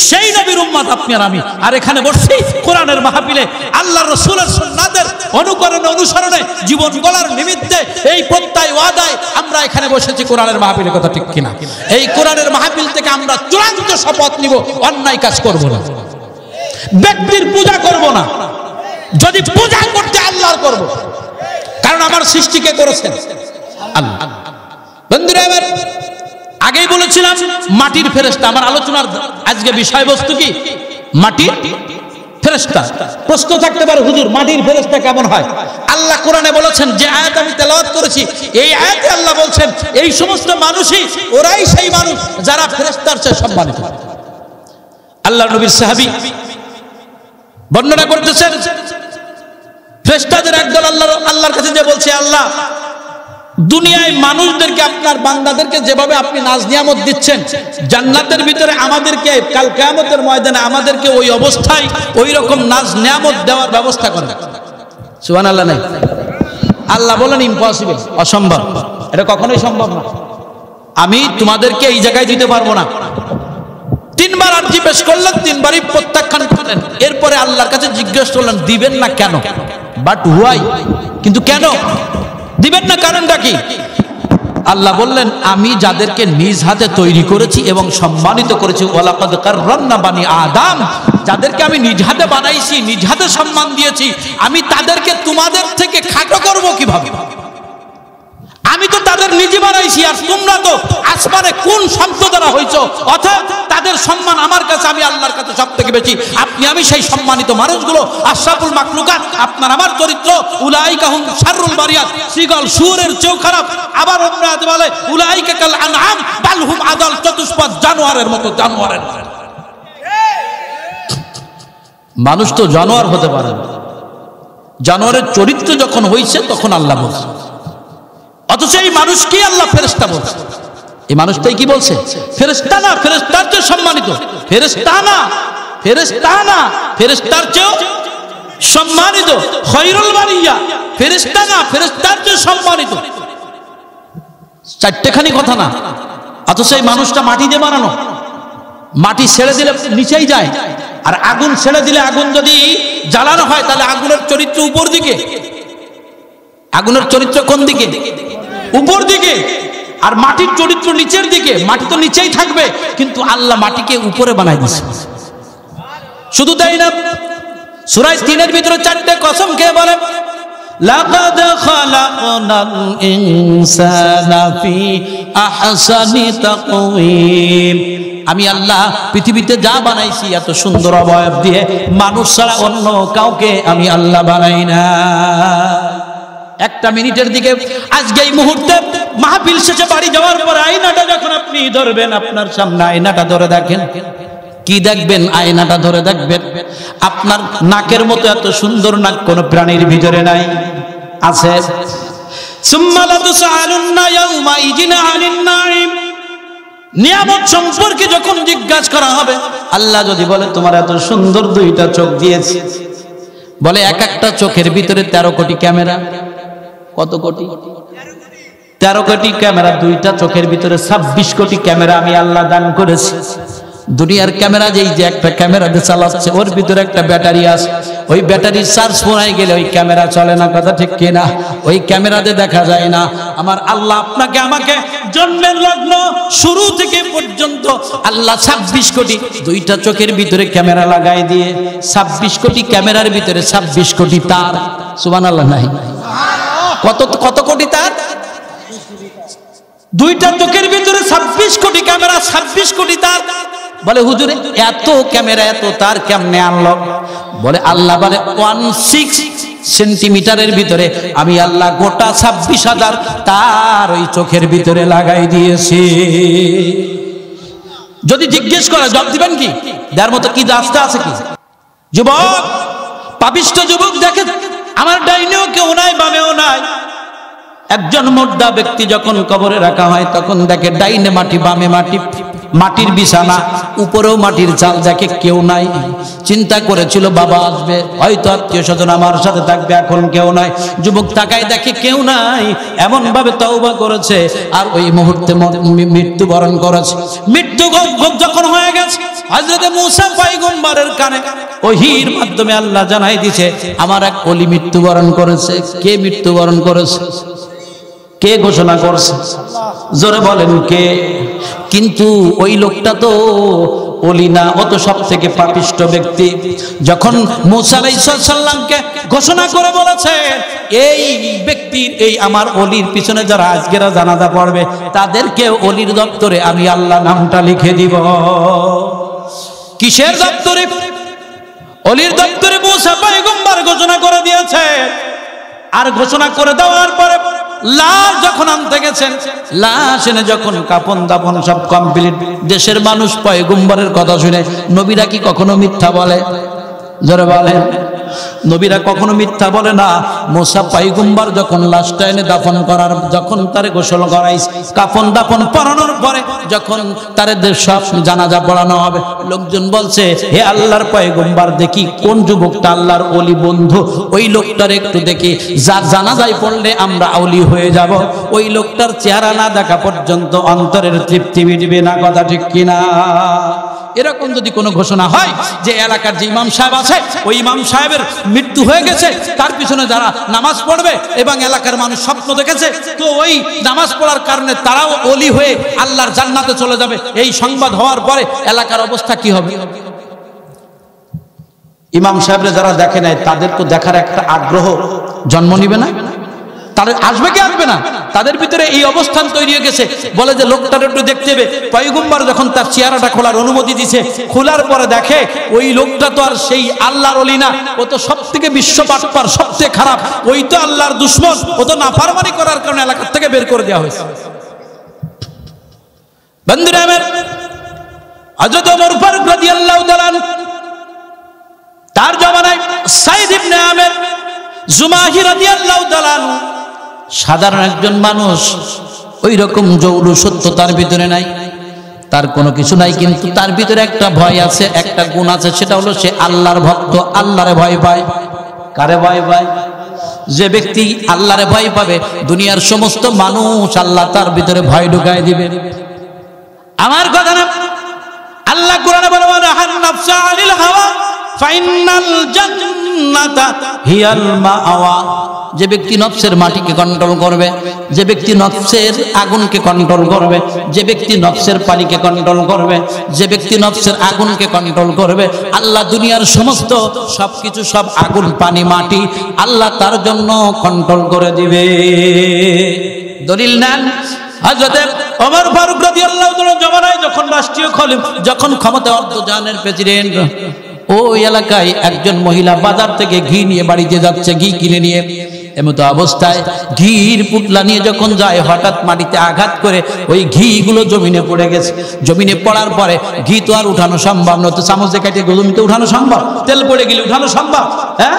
সেই নবীর উম্মত আপনি আর আমি, আর এখানে বসছি কোরআনের মাহফিলে আল্লাহ রসুলের সুন্নাতের অনুকরণে অনুসরণে জীবন গড়ার নিমিত্তে এই প্রত্যয় ওয়াদায় আমরা এখানে বসেছি কোরআনের মাহফিলে, কথা ঠিক কিনা? এই কোরআনের মাহফিল থেকে আমরা চূড়ান্ত শপথ নিব, অন্যায় কাজ করব না, ব্যক্তির পূজা করব না, যদি পূজা করতে আল্লাহর করব, কারণ আমার সৃষ্টিকে করেছেন আল্লাহ। বন্ধুরা এবার আগেই বলেছিলাম মাটির ফেরেশতা, আমার আলোচনার আজকে বিষয়বস্তু কি? মাটির ফেরেশতা। প্রশ্ন থাকতে পারে হুজুর মাটির ফেরেশতা কেমন হয়? আল্লাহ কোরআনে বলেছেন, যে আয়াত আমি তেলাওয়াত করেছি এই আয়াতে আল্লাহ বলছেন এই সমস্ত মানুষই, ওরাই সেই মানুষ যারা ফেরেশতার চেয়ে সম্মানিত। আল্লাহর নবীর সাহাবী বর্ণনা করতেছেন, ফেরেশতাদের একদল আল্লাহর কাছে যে বলছে, আল্লাহ দুনিয়ায় মানুষদেরকে আপনার বান্দাদেরকে যেভাবে আপনি নাজ নিয়ামত দিচ্ছেন, জান্নাতের ভিতরে আমাদেরকে কাল কিয়ামতের ময়দানে আমাদেরকে ওই অবস্থায় ওই রকম নাজ নিয়ামত দেওয়ার ব্যবস্থা করেন। সুবহানাল্লাহ নাই? আল্লাহ বলেন ইম্পসিবল, অসম্ভব, এটা কখনোই সম্ভব না, আমি তোমাদেরকে এই জায়গায় দিতে পারবো না। 3 বার আরজি পেশ করলেন, 3 বারই প্রত্যাখ্যান করলেন। এরপরে আল্লাহর কাছে জিজ্ঞেস করলেন দিবেন না কেন, বাট হোয়াই, কিন্তু কেন দিবেন না, কারণটা কি? আল্লাহ বললেন, আমি যাদেরকে নিজ হাতে তৈরি করেছি এবং সম্মানিত করেছি, ওয়ালাকাদ কাররামনা বানি আদম, যাদেরকে আমি নিজ হাতে বানাইছি, নিজ হাতে সম্মান দিয়েছি, আমি তাদেরকে তোমাদের থেকে খাটো করব কিভাবে? আমি তো তাদের নিজে বানাইছি, আর তোমরা তো আসমানে কোন সম্প্রদায় হইছো, অর্থাৎ তাদের সম্মান আমার কাছে, আমি আল্লাহর কাছে সবথেকে বেশি। আপনি আমি সেই সম্মানিত মানুষগুলো, আশরাফুল মাখলুকাত, আপনার আমার চরিত্র উলাইকা হুম শাররুল বারিয়াত, শ্রীগল সুরের চেয়েও খারাপ। আবার অন্য আয়াতে বলে উলাইকা কাল আনআম বাল হুম আদাল, চতুষ্পদ জানোয়ারের মতো, জানোয়ারের মতো। মানুষ তো জানোয়ার হতে পারে না, জানোয়ারের চরিত্র যখন হইছে তখন আল্লাহ বলছে, অথচ এই মানুষকে আল্লাহ ফেরেশতা বলছে। এই মানুষটাই কি বলছে? ফেরেশতা না, ফেরেশতার চেয়ে সম্মানিত, ফেরেশতা না, ফেরেশতা না, ফেরেশতার চেয়ে সম্মানিত, খৈরুল বারিয়া, ফেরেশতা না, ফেরেশতার চেয়ে সম্মানিত। চারটেখানি কথা না, অথচ এই মানুষটা মাটি দিয়ে বানানো, মাটি ছেড়ে দিলে নিচেই যায়, আর আগুন ছেড়ে দিলে আগুন যদি জ্বালানো হয় তাহলে আগুনের চরিত্র উপর দিকে, আগুনের চরিত্র কোন দিকে? উপর দিকে। আর মাটির চরিত্র নিচের দিকে। মাটি তো নিচেই থাকবে, কিন্তু আল্লাহ মাটিকে উপরে বানাই দিয়েছে। শুধু তাই না, সূরা ৩-এর ভিতরে ৪টে কসম খেয়ে বলে, লাকাদ খালাকনাল ইনসানা ফি আহসানি তাকওয়িম। আমি আল্লাহ পৃথিবীতে যা বানাইছি এত সুন্দর অবয়ব দিয়ে মানুষ ছাড়া অন্য কাউকে আমি আল্লাহ বানাই না। একটা মিনিটের দিকে আজকে এই মুহূর্তে মাহফিল শেষে বাড়ি যাওয়ার পর আয়নাটা যখন আপনি ধরবেন, আপনার সামনে আয়নাটা ধরে দেখেন, কি দেখবেন? আয়নাটা ধরে দেখবেন আপনার নাকের মতো এত সুন্দর নাক কোন প্রাণীর ভিতরে নাই। আছে? সুম্মা লাতুসআলুন্না ইয়াউমাইযিন আনিন নাঈম। নিয়ামত সম্পর্কে যখন জিজ্ঞাসা করা হবে, আল্লাহ যদি বলে তোমার এত সুন্দর দুইটা চোখ দিয়েছি, বলে এক একটা চোখের ভিতরে 13 কোটি ক্যামেরা। কত কোটি? 13 কোটি ক্যামেরা। দুইটা চোখের ভিতরে 26 কোটি ক্যামেরা আমি আল্লাহ দান করেছি। দুনিয়ার ক্যামেরা যেই যে একটা ক্যামেরা দিয়ে চালাচ্ছে, ওর ভিতরে একটা ব্যাটারি আছে, ওই ব্যাটারির চার্জ ফুরাই গেলে ওই ক্যামেরা চলে না। কথা ঠিক কিনা? ওই ক্যামেরাতে দেখা যায় না। আমার আল্লাহ আপনাকে আমাকে জন্মের লগ্ন শুরু থেকে পর্যন্ত আল্লাহ 26 কোটি দুইটা চোখের ভিতরে ক্যামেরা লাগাই দিয়ে 26 কোটি ক্যামেরার ভিতরে 26 কোটি তার। সুবহানাল্লাহ নাই? কত কত কোটি তার? দুইটা চোখের ভিতরে 26 কোটি ক্যামেরা, 26 কোটি তার। বলে হুজুর এত ক্যামেরা এত তার কেমনে আনলো? বলে আল্লাহ বলে 16 সেন্টিমিটারের ভিতরে আমি আল্লাহ গোটা 26,000 তার ওই চোখের ভিতরে লাগাই দিয়েছি। যদি জিজ্ঞেস করে জবাব দিবেন কি? যার মতো কি রাস্তা আছে কি? যুবক, পাপিষ্ঠ যুবক, দেখে আমার ডাইনেও কেউ নাই, বামেও নাই। একজন মুর্দা ব্যক্তি যখন কবরে রাখা হয় তখন দেখে ডাইনে মাটি, বামে মাটি, মাটির বিছানা, উপরেও মাটির চাল, দেখে কেউ নাই। চিন্তা করেছিল বাবা আসবে, হয়তো আত্মীয় স্বজন আমার সাথে থাকবে, এখন কেউ নাই। যুবক তাকায় দেখে কেউ নাই, এমন ভাবে তওবা করেছে আর ওই মুহূর্তে মৃত্যুবরণ করেছে। মৃত্যু যখন হয়ে গেছে, হযরত মূসা পয়গম্বরের কানে ওহীর মাধ্যমে আল্লাহ জানাই দিয়েছে আমার এক ওলি মৃত্যুবরণ করেছে। কে মৃত্যুবরণ করেছে? কে ঘোষণা করছে? জোরে বলেন কে? কিন্তু ওই লোকটা তো ওলি না, ও তো সব থেকে পাপিষ্ঠ ব্যক্তি। যখন মূসা আলাইহিস সালামকে ঘোষণা করে বলেছে এই ব্যক্তির, এই আমার ওলির পিছনে যারা আজকেরা জানাজা পড়বে তাদেরকে ওলির দপ্তরে আমি আল্লাহ নামটা লিখে দিব। কিসের দপ্তরে? ওলির দপ্তরে মূসা পয়গম্বর ঘোষণা করে দিয়েছে। আর ঘোষণা করে দেওয়ার পরে লাশ যখন আনতে গেছেন, লাশ এনে যখন কাফন দাফন সব কমপ্লিট, দেশের মানুষ পয়গম্বরের কথা শুনে, নবীরা কি কখনো মিথ্যা বলে? জোরে বলেন। নবীরা কখনো মিথ্যা বলে না। মূসা পয়গম্বর যখন লাশটা এনে দাফন করার, যখন তারে গোসল করাই, কাফন দাফন পরানোর পরে যখন তারে সব জানাজা পড়ানো হবে, লোকজন বলছে হে আল্লাহর পয়গম্বর, দেখি কোন যুবকটা আল্লাহর ওলি বন্ধু, ওই লোকটার একটু দেখি, যার জানাজায় পড়লে আমরা আউলি হয়ে যাব। ওই লোকটার চেহারা না দেখা পর্যন্ত অন্তরের তৃপ্তি মিটবে না। কথা ঠিক কিনা? এরকম যদি কোনো ঘোষণা হয় যে এলাকার যে ইমাম সাহেব আছে, ওই ইমাম সাহেবের মৃত্যু হয়ে গেছে, তার পিছনে যারা নামাজ পড়বে এবং এলাকার মানুষ স্বপ্ন দেখেছে, তো ওই নামাজ পড়ার কারণে তারাও ওলি হয়ে আল্লাহর জান্নাতে চলে যাবে, এই সংবাদ হওয়ার পরে এলাকার অবস্থা কি হবে? ইমাম সাহেবরা যারা দেখে নাই তাদের তো দেখার একটা আগ্রহ জন্ম নিবে না? তাদের আসবে কি আসবে না? তাদের ভিতরে এই অবস্থান তৈরি হয়ে গেছে। বলে যে লোকটার একটু দেখতে হবে। পয়গম্বর যখন তার চেহারাটা খোলার অনুমতি দিছে, খোলার পরে দেখে ওই লোকটা তো আর সেই আল্লাহর ওলি না, ও তো সব থেকে বিশ্ব পাটপার, সবচেয়ে খারাপ, ওই তো আল্লাহর দুশমন, ও তো নাফরমানি করার কারণে এলাকা থেকে বের করে দেওয়া হয়েছে। বন্ধুরা আমার, হযরত ওমর ফারুক রাদিয়াল্লাহু তাআলা তার জামানায় সাইদ ইবনে আমের জুমাহি রাদিয়াল্লাহু তাআলা সাধারণ একজন মানুষ, ওই রকম জৌলু সত্য তার ভিতরে নাই, তার কোনো কিছু নাই, কিন্তু তার ভিতরে একটা ভয় আছে, একটা গুণ আছে, সেটা হলো সে আল্লাহর ভক্ত, আল্লাহরে ভয় পায়। কারে ভয় পায়? যে ব্যক্তি আল্লাহরে ভয় পাবে, দুনিয়ার সমস্ত মানুষ আল্লাহ তার ভিতরে ভয় ঢুকায় দিবে। আমার কথা না, আল্লাহ কোরআনে বলে ওয়ানাহান নাফসা আনিল হাওয়া ফাইনাল জান্নাতা হিয়াল মাআওয়া। যে ব্যক্তি নফসের মাটিকে কন্ট্রোল করবে, যে ব্যক্তি নফসের আগুনকে কন্ট্রোল করবে, যে ব্যক্তি নফসের পানিকে কন্ট্রোল করবে, যে ব্যক্তি নফসের আগুনকে কন্ট্রোল করবে, আল্লাহ দুনিয়ার সমস্ত সবকিছু, সব আগুন, পানি, মাটি আল্লাহ তার জন্য কন্ট্রোল করে দিবে। দলিল নেন, হযরত ওমর ফারুক রাদিয়াল্লাহু তাআলা জমানায় যখন রাষ্ট্রীয় খলিফা, যখন ক্ষমতা অর্ধজানের প্রেসিডেন্ট, ওই এলাকায় একজন মহিলা বাজার থেকে ঘি নিয়ে বাড়িতে যাচ্ছে, ঘি কিনে নিয়ে। এমতো অবস্থায় ঘির পুটলা নিয়ে যখন যায়, হঠাৎ মাটিতে আঘাত করে ওই ঘিগুলো জমিনে পড়ে গেছে। জমিনে পড়ার পরে ঘি তো আর উঠানো সম্ভব নয়, তো চামচে কাটে জমিতে উঠানো সম্ভব? তেল পড়ে গেলে উঠানো সম্ভব? হ্যাঁ,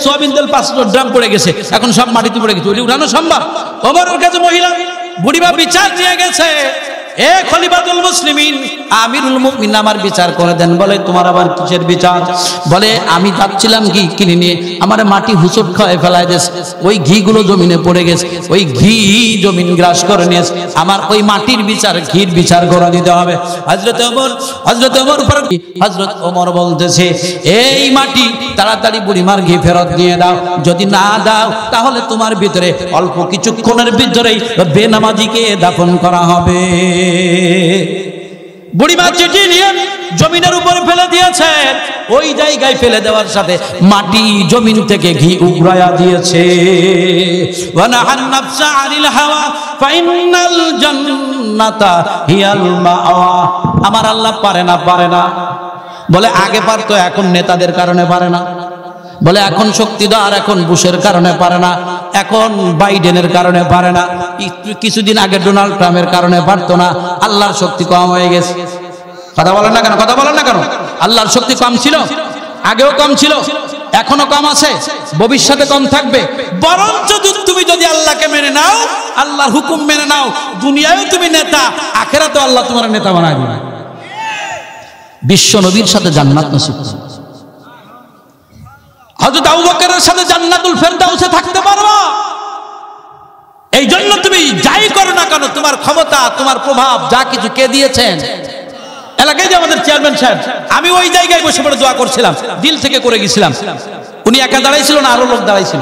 সোয়াবিন তেল 500 ড্রাম পড়ে গেছে, এখন সব মাটিতে পড়ে গেছে, ওই উঠানো সম্ভব? ওমরের কাছে মহিলা বুড়িমা বিচার দিয়ে গেছে, এ খলিফাতুল মুসলিমিন, আমিরুল মুমিনিন, আমার বিচার করে দেন। বলে তোমার আবার কিসের বিচার? বলে আমি যাচ্ছিলাম ঘি কিনে নিয়ে, আমার মাটি হুচট খাওয়ায় ফেলায় দিয়েছে, ওই ঘিগুলো জমিনে পড়ে গেছে, ওই ঘি জমিন গ্রাস করে নিয়েছে, আমার ওই মাটির বিচার, ঘির বিচার করে দিতে হবে। হযরত ওমর বলতেছে, এই মাটি তাড়াতাড়ি বুড়িমার ঘি ফেরত দিয়ে দাও, যদি না দাও তাহলে তোমার ভিতরে অল্প কিছুক্ষণের ভিতরেই বেনামাজিকে দাফন করা হবে। বুড়িমা চিঠি নিয়ে জমিনের উপরে ফেলে দিয়েছে, ওই জায়গায় ফেলে দেওয়ার সাথে মাটি জমিন থেকে ঘি উগরায়া দিয়েছে। ওয়ানাহান নাফসা আনিল হাওয়া ফাইনাল জান্নাতা হিয়াল মাআওয়া। আমার আল্লাহ পারে না। বলে আগে পারতো, এখন নেতাদের কারণে পারে না। বলে এখন শক্তিধর, এখন বুশের কারণে পারে না, এখন বাইডেনের কারণে পারে না, কিছুদিন আগে ডোনাল্ড ট্রাম্পের কারণে পারতো না। আল্লাহর শক্তি কম হয়ে গেছে। কথা বলেন না কেন? আল্লাহর শক্তি কম ছিল, আগেও কম ছিল, এখনো কম আছে, ভবিষ্যতে কম থাকবে। বরঞ্চ তুমি যদি আল্লাহকে মেনে নাও, আল্লাহর হুকুম মেনে নাও, দুনিয়ায় তুমি নেতা, আখিরাতেও আল্লাহ তোমার নেতা বানায় দিবে। বিশ্ব নবীর সাথে জান্নাত নসিব, হযরত আবু বকরের সাথে জান্নাতুল ফেরদাউসে থাকতে পারবা। এই জন্য তুমি যাই করো না কেন, তোমার ক্ষমতা, তোমার প্রভাব, যা কিছু কে দিয়েছেন। এলাকায় যে আমাদের চেয়ারম্যান সাহেব, আমি ওই জায়গায় বসে পড়ে দোয়া করছিলাম, দিল থেকে করে গেছিলাম। উনি একা দাঁড়াইছিল না, আরো লোক দাঁড়াইছিল,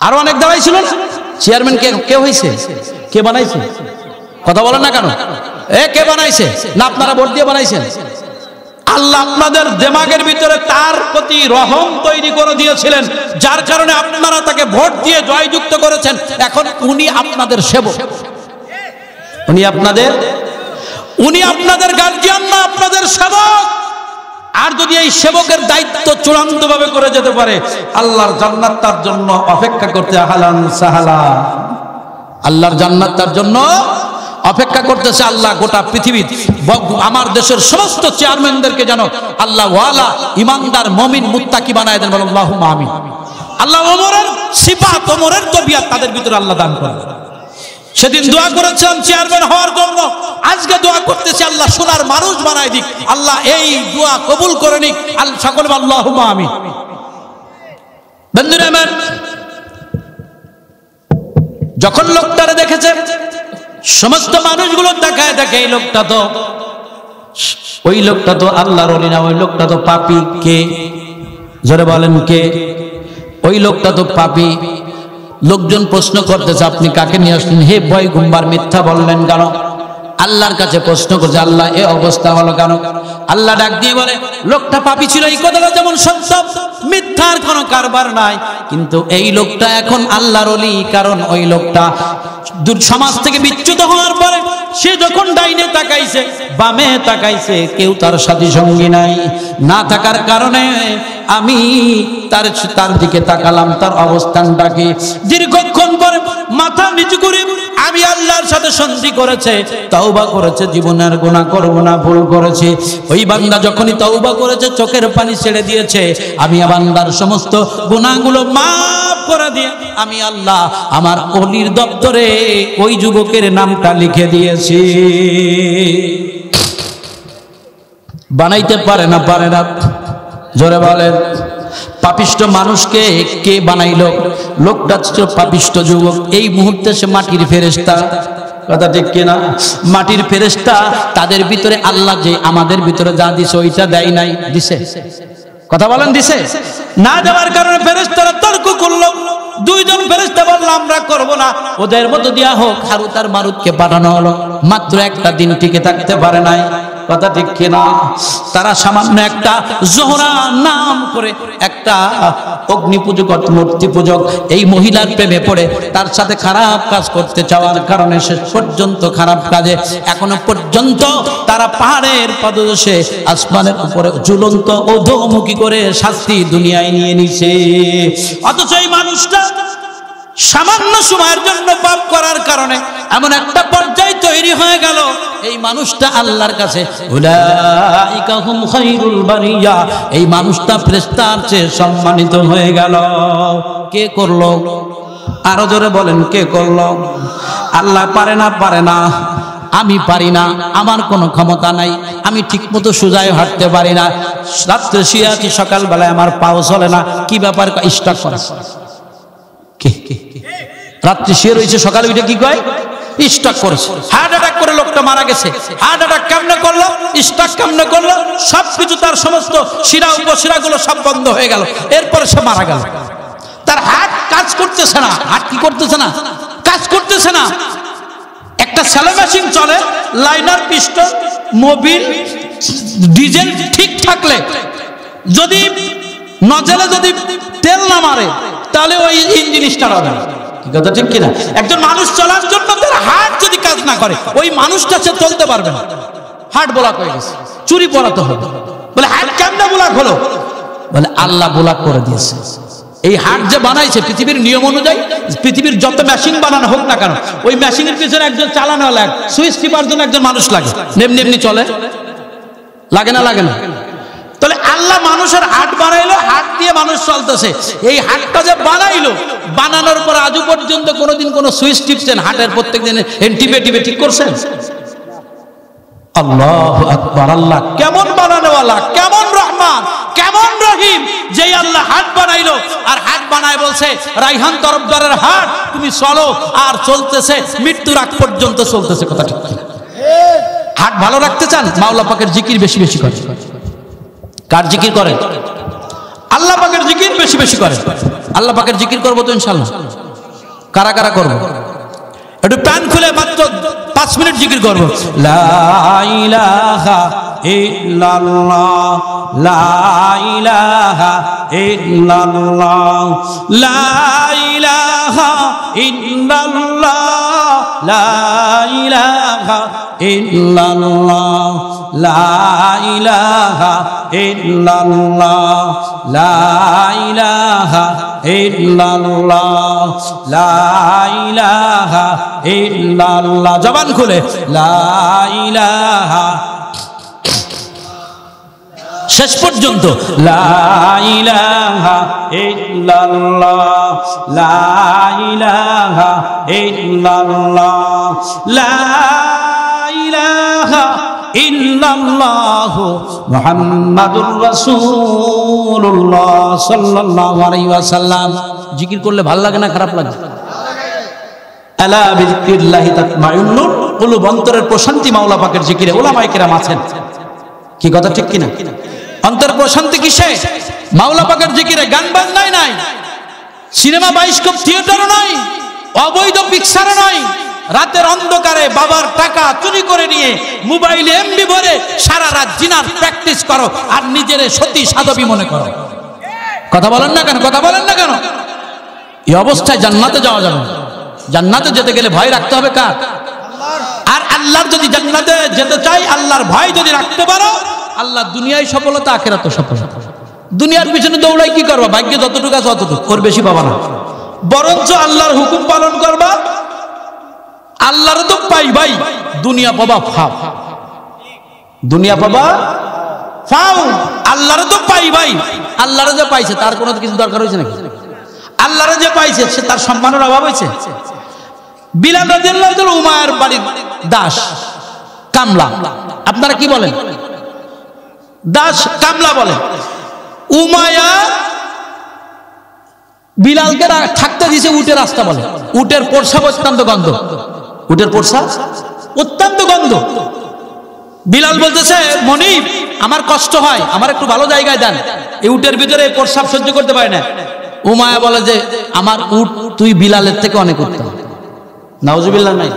আরো অনেক দাঁড়াইছিল। চেয়ারম্যান কে হয়েছে? কে বানাইছে? কথা বলেন না কেন? কে বানাইছে? না আপনারা ভোট দিয়ে বানাইছেন? আল্লাহ আপনাদের দিমাগের ভিতরে তার প্রতি রহম তৈরি করে দিয়েছিলেন, যার কারণে আপনারা তাকে ভোট দিয়ে জয়যুক্ত করেছেন। এখন উনি আপনাদের সেবক, উনি আপনাদের গার্জিয়ান না, আপনাদের সেবক। আর যদি এই সেবকের দায়িত্ব চূড়ান্ত ভাবে করে যেতে পারে, আল্লাহর জান্নাত তার জন্য অপেক্ষা করতে আহলান সাহালা। আল্লাহর জান্নাত তার জন্য অপেক্ষা করতেছে। আল্লাহ গোটা পৃথিবীর আমার দেশের সমস্ত চেয়ারম্যানদেরকে যেন আল্লাহ ওয়ালা, ইমানদার, মুমিন, মুত্তাকি বানায় দেন। বলেন আল্লাহুম্মা আমিন। আল্লাহ ওমরের সিফাত, ওমরের তবিয়ত তাদের ভিতরে আল্লাহ দান করেন। সেদিন দোয়া করেছিলাম চেয়ারম্যান হওয়ার জন্য, আজকে দোয়া করতেছি আল্লাহ সোনার মানুষ বানায় দিক, আল্লাহ এই দোয়া কবুল করে নিক। সকলে আল্লাহুম্মা আমিন। বন্ধুরা আমার, যখন লোকটারে দেখেছে, সমস্ত মানুষগুলো দেখায় এই লোকটা তো আল্লাহর ওলি না, ওই লোকটা তো পাপী। কে? জোরে বলেন কে? ওই লোকটা তো পাপী। লোকজন প্রশ্ন করতেছে, আপনি কাকে নিয়ে আসলেন? হে ভয় গুম্বার, মিথ্যা বললেন কেন? আল্লাহর কাছে প্রশ্ন করছে, আল্লাহ এ অবস্থা হলো কেন? আল্লাহ ডাক দিয়ে বলে, লোকটা পাপী ছিল, এই কথাটা যেমন সত্য, মিথ্যার কোনো কারবার নাই, কিন্তু এই লোকটা এখন আল্লাহর ওলি। কারণ ওই লোকটা সমাজ থেকে বিচ্যুত হওয়ার পরে সে যখন ডাইনে তাকাইছে, বামে তাকাইছে, কেউ তার সাথী সঙ্গী নাই, না থাকার কারণে আমি তার দিকে তাকালাম, তার অবস্থানটাকে। দীর্ঘক্ষণ পরে মাথা নিচু করে আমি আল্লাহর সাথে সন্ধি করেছে, তওবা করেছে, জীবনের গুনাহ করব না, ভুল করেছে। ওই বান্দা যখনই তওবা করেছে, চোখের পানি ছেড়ে দিয়েছে, আমি বান্দার সমস্ত গুনাহগুলো মাফ করে দিয়ে আমি আল্লাহ আমার ওলির দপ্তরে ওই যুবকের নামটা লিখে দিয়েছি। বানাইতে পারে না? জোরে বলেন। পাপিষ্ট মানুষকে কে বানাইলো? লোকটা ছিল পাপিষ্ট যুবক। এই মুহূর্তে সে মাটির ফেরেশতা। কথা ঠিক কিনা? মাটির ফেরেশতা তাদের ভিতরে আল্লাহ যে আমাদের ভিতরে যা দিছে ওইটা দেয় নাই, দিছে? কথা বলেন, দিছে? না দেওয়ার কারণে ফেরেশতারা তর্ক করলো। দুইজন ফেরেশতা বলল আমরা করব না, ওদের মধ্য দিয়া হোক। হারুত আর মারুতকে পাঠানো হলো, মাত্র একটা দিন টিকে থাকতে পারে নাই। কথা ঠিক কিনা? তারা সামান্য একটা জোহরা নাম করে একটা অগ্নি পূজক, মূর্তি পূজক এই মহিলার প্রেমে পড়ে তার সাথে খারাপ কাজ করতে চাওয়ার কারণে শেষ পর্যন্ত খারাপ কাজে এখনো পর্যন্ত তারা পাহাড়ের পদদেশে আসমানের উপরে ঝুলন্ত অধোমুখী করে শাস্তি দুনিয়ায় নিয়ে নিছে। অথচ এই মানুষটা সামান্য সময়ের জন্য পাপ করার কারণে এমন একটা পর্যায় তৈরি হয়ে গেল, এই মানুষটা আল্লাহর কাছে উলাইকা হুম খায়রুল বারিয়া, এই মানুষটা ফেরেশতার চেয়ে সম্মানিত হয়ে গেল। কে করলো? আরো জোরে বলেন, কে করলো? আল্লাহ পারে না, পারে না। আমি পারি না, আমার কোনো ক্ষমতা নাই, আমি ঠিকমতো সোজায় হাঁটতে পারি না, রাত্রে শুয়ে আছি, সকালবেলায় আমার পাও চলে না। কি ব্যাপার? স্টক করে। রাত্রি শুয়ে রয়েছে, সকালে উঠে কি কয়? স্টক করেছে, হার্ট অ্যাটাক করে লোকটা মারা গেছে। হার্ট অ্যাটাক কেমনে করলো? স্টক কেমনে করলো? সবকিছু তার সমস্ত শিরা উপশিরাগুলো সব বন্ধ হয়ে গেল, এরপরে সে মারা গেল। তার হার্ট কাজ করতেছে না। হার্ট কি করতেছে না? কাজ করতেছে না। একটা স্যালো মেশিন চলে, লাইনার, পিস্টন, মোবিল, ডিজেল ঠিক থাকলে, যদি নজেলে যদি তেল না মারে তাহলে ওই ইঞ্জিন স্টার্ট হবে না। কথা ঠিক কিনা? একজন মানুষ চলার জন্য তার হার্ট যদি কাজ না করে ওই মানুষটা সে চলতে পারবে না। হার্ট ব্লক হয়ে গেছে, চুরি পড়াতে হবে। বলে হার্ট কেমনে ব্লক হলো? বলে আল্লাহ ব্লক করে দিয়েছে। এই হার্ট যে বানাইছে পৃথিবীর নিয়ম অনুযায়ী, পৃথিবীর যত মেশিন বানানো হোক না কেন, ওই মেশিনের পিছনে একজন চালানো লাগে, সুইচ টিপার জন্য একজন মানুষ লাগে। এমনি এমনি চলে? লাগে না? লাগে না? তাহলে আল্লাহ মানুষের হার্ট বানাইলো, হার্ট দিয়ে মানুষ চলতেছে। এই হার্টটা যে বানাইলো, বানানোর পর আজও পর্যন্ত কোনোদিন কোনো সুইচ টিপছেন হার্টের? প্রত্যেক দিন টিপে টিপে ঠিক করছেন? আল্লাহু আকবার। আল্লাহ কেমন বানানোওয়ালা, কেমন রহমান, কেমন রহিম, যেই আল্লাহ হার্ট বানাইলো আর হার্ট বানায় বলছে রাইহান তরফদারের হার্ট, তুমি চলো, আর চলতেছে, মৃত্যুর আগ পর্যন্ত চলতেছে। কথা ঠিক? হার্ট ভালো রাখতে চান? মাওলা পাকের জিকির বেশি বেশি করেন। কার জিকির করেন? আল্লাহ পাকের জিকির বেশি বেশি করেন। আল্লাহ পাকের জিকির করবো তো ইনশাআল্লাহ। কারা কারা করবো? একটু প্যান খুলে মাত্র 5 মিনিট জিকির করবো। লা ইলাহা ইল্লাল্লাহ, লা ইলাহা ইল্লাল্লাহ, লা ইলাহা ইল্লাল্লাহ, লা ইলাহা ইল্লাল্লাহ, লা ইলাহা ইল্লাল্লাহ, লা ইলাহা ইল্লাল্লাহ, লা ইলাহা ইল্লাল্লাহ। জবান খুলে লা ইলাহা, শেষ পর্যন্ত লা ইলাহা ইল্লাল্লাহ, লা ইলাহা ইল্লাল্লাহ, লা ইলাহা ইল্লাল্লাহ মুহাম্মাদুর রাসূলুল্লাহ সাল্লাল্লাহু আলাইহি ওয়াসাল্লাম। জিকির করলে ভালো লাগে না খারাপ লাগে? আলা বিযিকরিল্লাহি তাতমাইন্নুল কুলুব, অন্তরের প্রশান্তি মাওলা পাকের জিকিরে। উলামায়ে কেরাম আছেন, কি কথা ঠিক কিনা? অন্তরের প্রশান্তি কিসে? মাওলা পাকের জিকিরে। গান বাজনাই নাই, সিনেমা বাইস্কোপ থিয়েটারও নাই, অবৈধ পিকচারও নাই। রাতের অন্ধকারে বাবার টাকা চুরি করে নিয়ে মোবাইলে এমবি ভরে সারা রাত জিনার প্র্যাকটিস করো আর নিজের সতী সাধবী মনে করো। কথা বলেন না কেন? কথা বলেন না কেন? এই অবস্থায় জান্নাতে যাওয়া যাবে না। জান্নাতে যেতে গেলে ভয় রাখতে হবে কার? আর আল্লাহর যদি জান্নাতে যেতে চাই, আল্লাহর ভয় যদি রাখতে পারো, আল্লাহ দুনিয়ায় সফলতা, আখিরাতে সফলতা। দুনিয়ার পিছনে দৌড়াই কি করবা? ভাগ্যে যতটুকু আছে অতটুকু, ওর বেশি পাবা না। বরঞ্চ আল্লাহর হুকুম পালন করবা। আল্লাহর তো পাই ভাই, দুনিয়া পাবা ফাও, দুনিয়া পাবা ফাও। আল্লাহর তো পাই ভাই, আল্লাহর যে পাইছে তার কোনো কিছু দরকার হয়েছে নাকি? আল্লাহর যে পাইছে সে তার সম্মানের অভাব হয়েছে? বিলাল রাদিয়াল্লাহু তাআলা উমায়ের বাড়ির দাস, কামলা। আপনারা কি বলেন? দাস, কামলা বলেন। উমায়া বিলালকে থাকতে দিয়েছে উটের রাস্তা বলে। উটের প্রসাব অত্যন্ত গন্ধ। উটের প্রস্রাব অত্যন্ত গন্ধ। বিলাল বলতেছে মনিব আমার কষ্ট হয়, আমার একটু ভালো জায়গায় দেন, এই উটের ভিতরে প্রস্রাব সহ্য করতে পারে না। উমায়া বলে যে আমার উট তুই বিলালের থেকে অনেক উত্তম। নাউজুবিল্লাহ নাই।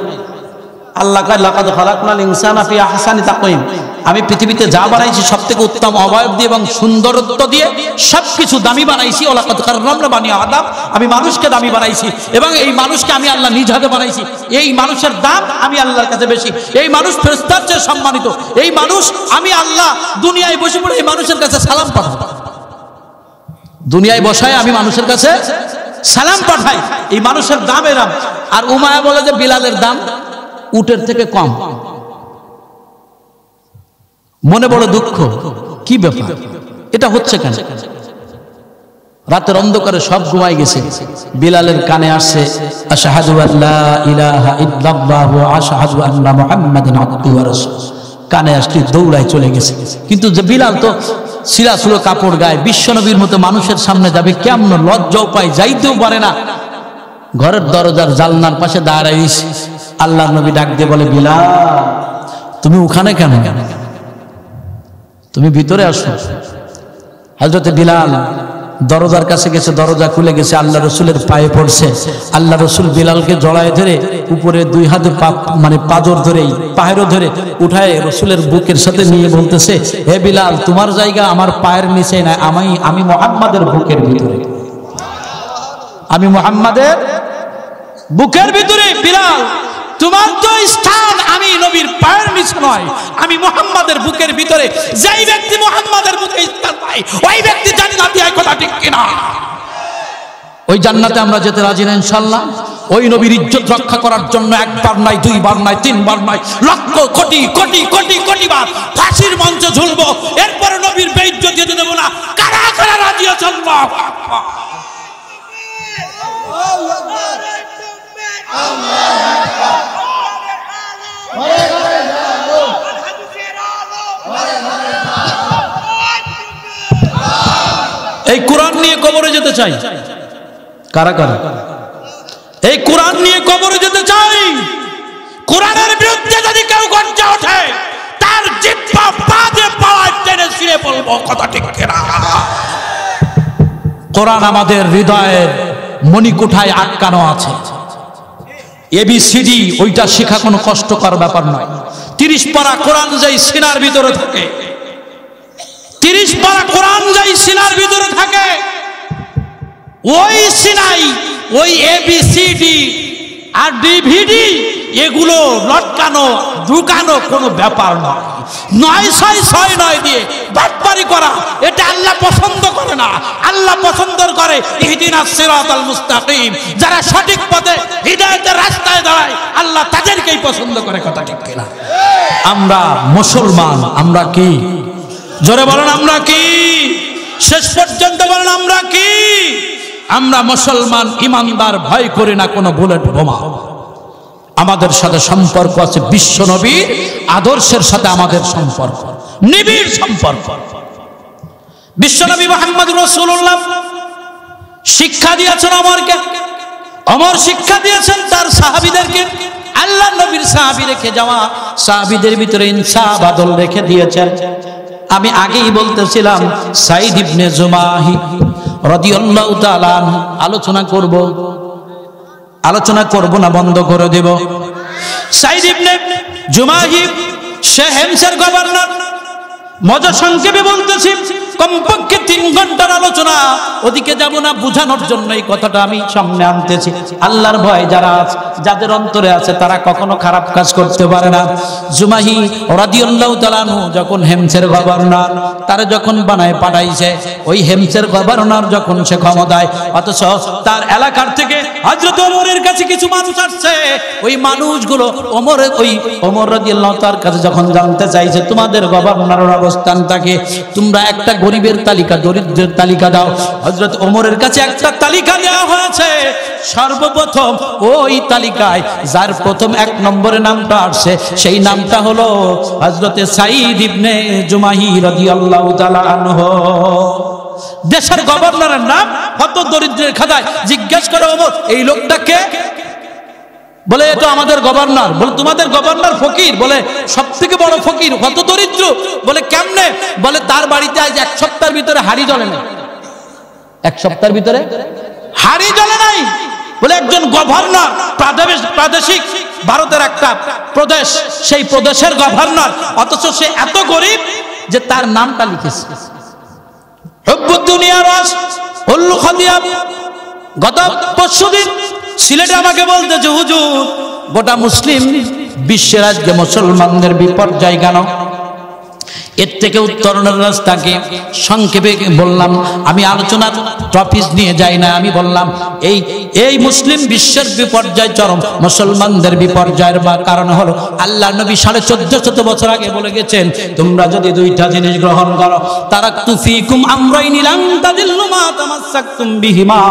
আল্লাহ কয় লাকাদ খালাকনাল ইনসানা ফি আহসানি তাকওয়িম, আমি পৃথিবীতে যা বানাইছি সবথেকে উত্তম অবয়ব দিয়ে এবং সুন্দরত্ব দিয়ে সবকিছু দামি বানাইছি। ওয়ালাকাদ কাররামনা বানি আদম, আমি মানুষকে দামি বানাইছি এবং এই মানুষকে আমি আল্লাহ নিজ হাতে বানাইছি। এই মানুষের দাম আমি আল্লাহর কাছে বেশি, এই মানুষ ফেরেশতার চেয়ে সম্মানিত। এই মানুষ আমি আল্লাহ দুনিয়ায় বসে পড়ে এই মানুষের কাছে সালাম পাঠাবো, দুনিয়ায় বসায় আমি মানুষের কাছে সালাম পাঠাই, এই মানুষের দাম এরাম। আর উমায়া বলে যে বিলালের দাম উটের থেকে কম। মনে বড় দুঃখ, কি ব্যাপার, এটা হচ্ছে কেন? রাতের অন্ধকারে সব ঘুমাই গেছে, বিলালের কানে আসছে আশহাদু আল্লা ইলাহা ইল্লাল্লাহু ওয়া আশহাদু আন্না মুহাম্মাদান আবদুহু ওয়া রাসূলুহু। কানে আসলে দৌড়ায় চলে গেছে। কিন্তু যে বিলাল তো সিরাসুলো কাপড় গায়ে, বিশ্বনবীর মতো মানুষের সামনে যাবে, কেমন লজ্জাও পায়, যাইতেও পারে না। ঘরের দরজার জানলার পাশে দাঁড়াইছে। আল্লাহ নবী ডাক দিয়ে বলে বিলাল তুমি ওখানে কেন, তুমি ভিতরে আসো। হযরত বিলাল দরজার কাছে গেছে, দরজা খুলে গেছে, আল্লাহ রসুলের পায়ে পড়ছে। আল্লাহ রসুল বিলালকে জড়ায় ধরে উপরে দুই হাতে মানে পাজর ধরেই পায়েরও ধরে উঠায় রসুলের বুকের সাথে নিয়ে বলতেছে হে বিলাল তোমার জায়গা আমার পায়ের নিচে না, আমি মুহাম্মাদের বুকের ভিতরে, আমি মুহাম্মাদের বুকের ভিতরে। বিলাল তোমার তো স্থান আমি নবীর পায়ের নিচে নয়, আমি মুহাম্মাদের বুকের ভিতরে। যেই ব্যক্তি মুহাম্মাদের বুকে স্থান পায় ওই ব্যক্তি জান্নাতি, হয় কথা ঠিক কিনা? ওই জান্নাতে আমরা যেতে রাজি না ইনশাআল্লাহ। ওই নবীর ইজ্জত রক্ষা করার জন্য একবার নয়, দুইবার নয়, তিনবার নয়, লক্ষ কোটি কোটি কোটি কোটি বার ফাঁসির মঞ্চে ঝুলবো, এরপরে নবীর বেইজ্জতি হতে দেব না। কারা কারা রাজি আছেন? আল্লাহু আকবার, আল্লাহু আকবার, আল্লাহু আকবার। এই কোরআন নিয়ে কবরে যেতে চাই, কারা কারা এই কোরআন নিয়ে কবরে যেতে চাই? কোরআনের বিরুদ্ধে যদি কেউ গর্জে ওঠে তার জিহ্বা বাজে পাওয়ায় টেনে ছিঁড়ে বলবো, কথা ঠিক কিনা? কোরআন আমাদের হৃদয়ের মণিকুঠায় আটকানো আছে। এবিসিডি ওইটা শেখা কোনো কষ্টকর ব্যাপার নয়। 30 পারা কোরআন যাই সিনার ভিতরে থাকে, 30 পারা কোরআন যাই সিনার ভিতরে থাকে, ওই সিনাই ওই এবিসিডি আর ডিভিডি এগুলো লটকানো ঢুকানো কোনো ব্যাপার নয়। 966 দিয়ে বাটপারি করা এটা আল্লাহ পছন্দ করে না। আল্লাহ পছন্দ করে ইহদিনাস সিরাতাল মুস্তাকিম, যারা সঠিক পথে হিদায়াতের রাস্তায় দাঁড়ায় আল্লাহ তাদেরকেই পছন্দ করে, কথা ঠিক কিনা? আমরা মুসলমান, আমরা কি? জোরে বলেন আমরা কি? শেষ পর্যন্ত বলেন আমরা কি? আমরা মুসলমান, ইমানদার, ভয় করি না কোনো বুলেট বোমা। আমাদের সাথে সম্পর্ক আছে বিশ্ব নবীর আদর্শের সাথে, আমাদের সম্পর্ক নিবিড় সম্পর্ক। বিশ্ব নবী মুহাম্মদ রাসূলুল্লাহ শিক্ষা দিয়েছেন অমরকে, অমর শিক্ষা দিয়েছেন তার সাহাবীদেরকে। আল্লাহ নবীর সাহাবী রেখে যাওয়া সাহাবীদের ভিতরে ইনসাফ আদল রেখে দিয়েছেন। আমি আগেই বলতেছিলাম সাইদ ইবনে জুমাহি রাদিয়াল্লাহু তাআলা আলোচনা করব না, বন্ধ করে দেব। সাইদ ইবনে জুমাহি সে হেমসের গভর্নর। মজা সংক্ষেপে বলতেছি, কমপক্ষে 3 ঘন্টার আলোচনা, ওদিকে যাব না, বোঝানোর জন্য এই কথাটা আমি সামনে আনতেছি। আল্লাহর ভয় যারা যাদের অন্তরে আছে তারা কখনো খারাপ কাজ করতে পারে না। জুমাহি রাদিয়াল্লাহু তাআলা আনহু যখন হেমসের গভর্নর, তারে যখন বানায় পাঠাইছে, ওই হেমসের গভর্নর যখন সে ক্ষমতায়, অথচ তার এলাকার থেকে হযরত ওমরের কাছে কিছু মানুষ আসছে। ওই মানুষগুলো ওমর রাদিয়াল্লাহু তাআলার কাছে যখন জানতে চাইছে তোমাদের গভর্নরের অবস্থানটাকে, তোমরা একটা গরিবের তালিকা, দরিদ্রের তালিকা দাও। হযরত ওমরের কাছে একটা তালিকা দেওয়া হয়েছে। সর্বপ্রথম ওই তালিকায় যার প্রথম 1 নম্বরে নামটা আসছে সেই নামটা হলো হযরতে সাইদ ইবনে জুমাহি রাদিয়াল্লাহু তাআলা আনহু। দেশের গভর্নরের নাম, কত দরিদ্রের খাতায় জিজ্ঞেস করে ওমর এই লোকটা কে? বলে এটা আমাদের গভর্নর। বলে তোমাদের গভর্নর ফকির? বলে সব থেকে বড় ফকির। কত দরিদ্র? বলে কেমনে? বলে তার বাড়িতে আজ 1 সপ্তাহের ভিতরে হাড়ি জ্বলে না। 1 সপ্তাহের ভিতরে হাড়ি জ্বলে নাই। বলে একজন গভর্নর, প্রাদেশিক ভারতের একটা প্রদেশ, সেই প্রদেশের গভর্নর, অথচ সে এত গরিব যে তার নামটা লিখেছে হুব্বুদ দুনিয়া রাস উল্লু খাদিয়াব। গত পরশুদিন সিলেটে আমাকে বলতেছে, হুজুর গোটা মুসলিম বিশ্বের আজকে মুসলমানদের বিপর্যয় কেন? এর থেকে উত্তরণের রাস্তাকে সংক্ষেপে বললাম। আমি আলোচনার টপিক নিয়ে যাই না, আমি বললাম এই মুসলিম বিশ্বের বিপর্যয় চরম, মুসলমানদের বিপর্যয়ের কারণ হলো আল্লাহ নবী 1450 বছর আগে বলে গেছেন, তোমরা যদি 2টা জিনিস গ্রহণ করো, তারাকতু ফীকুম আমরাইনি লান তাদিল্লু মা তামাসসাকতুম বিহিমা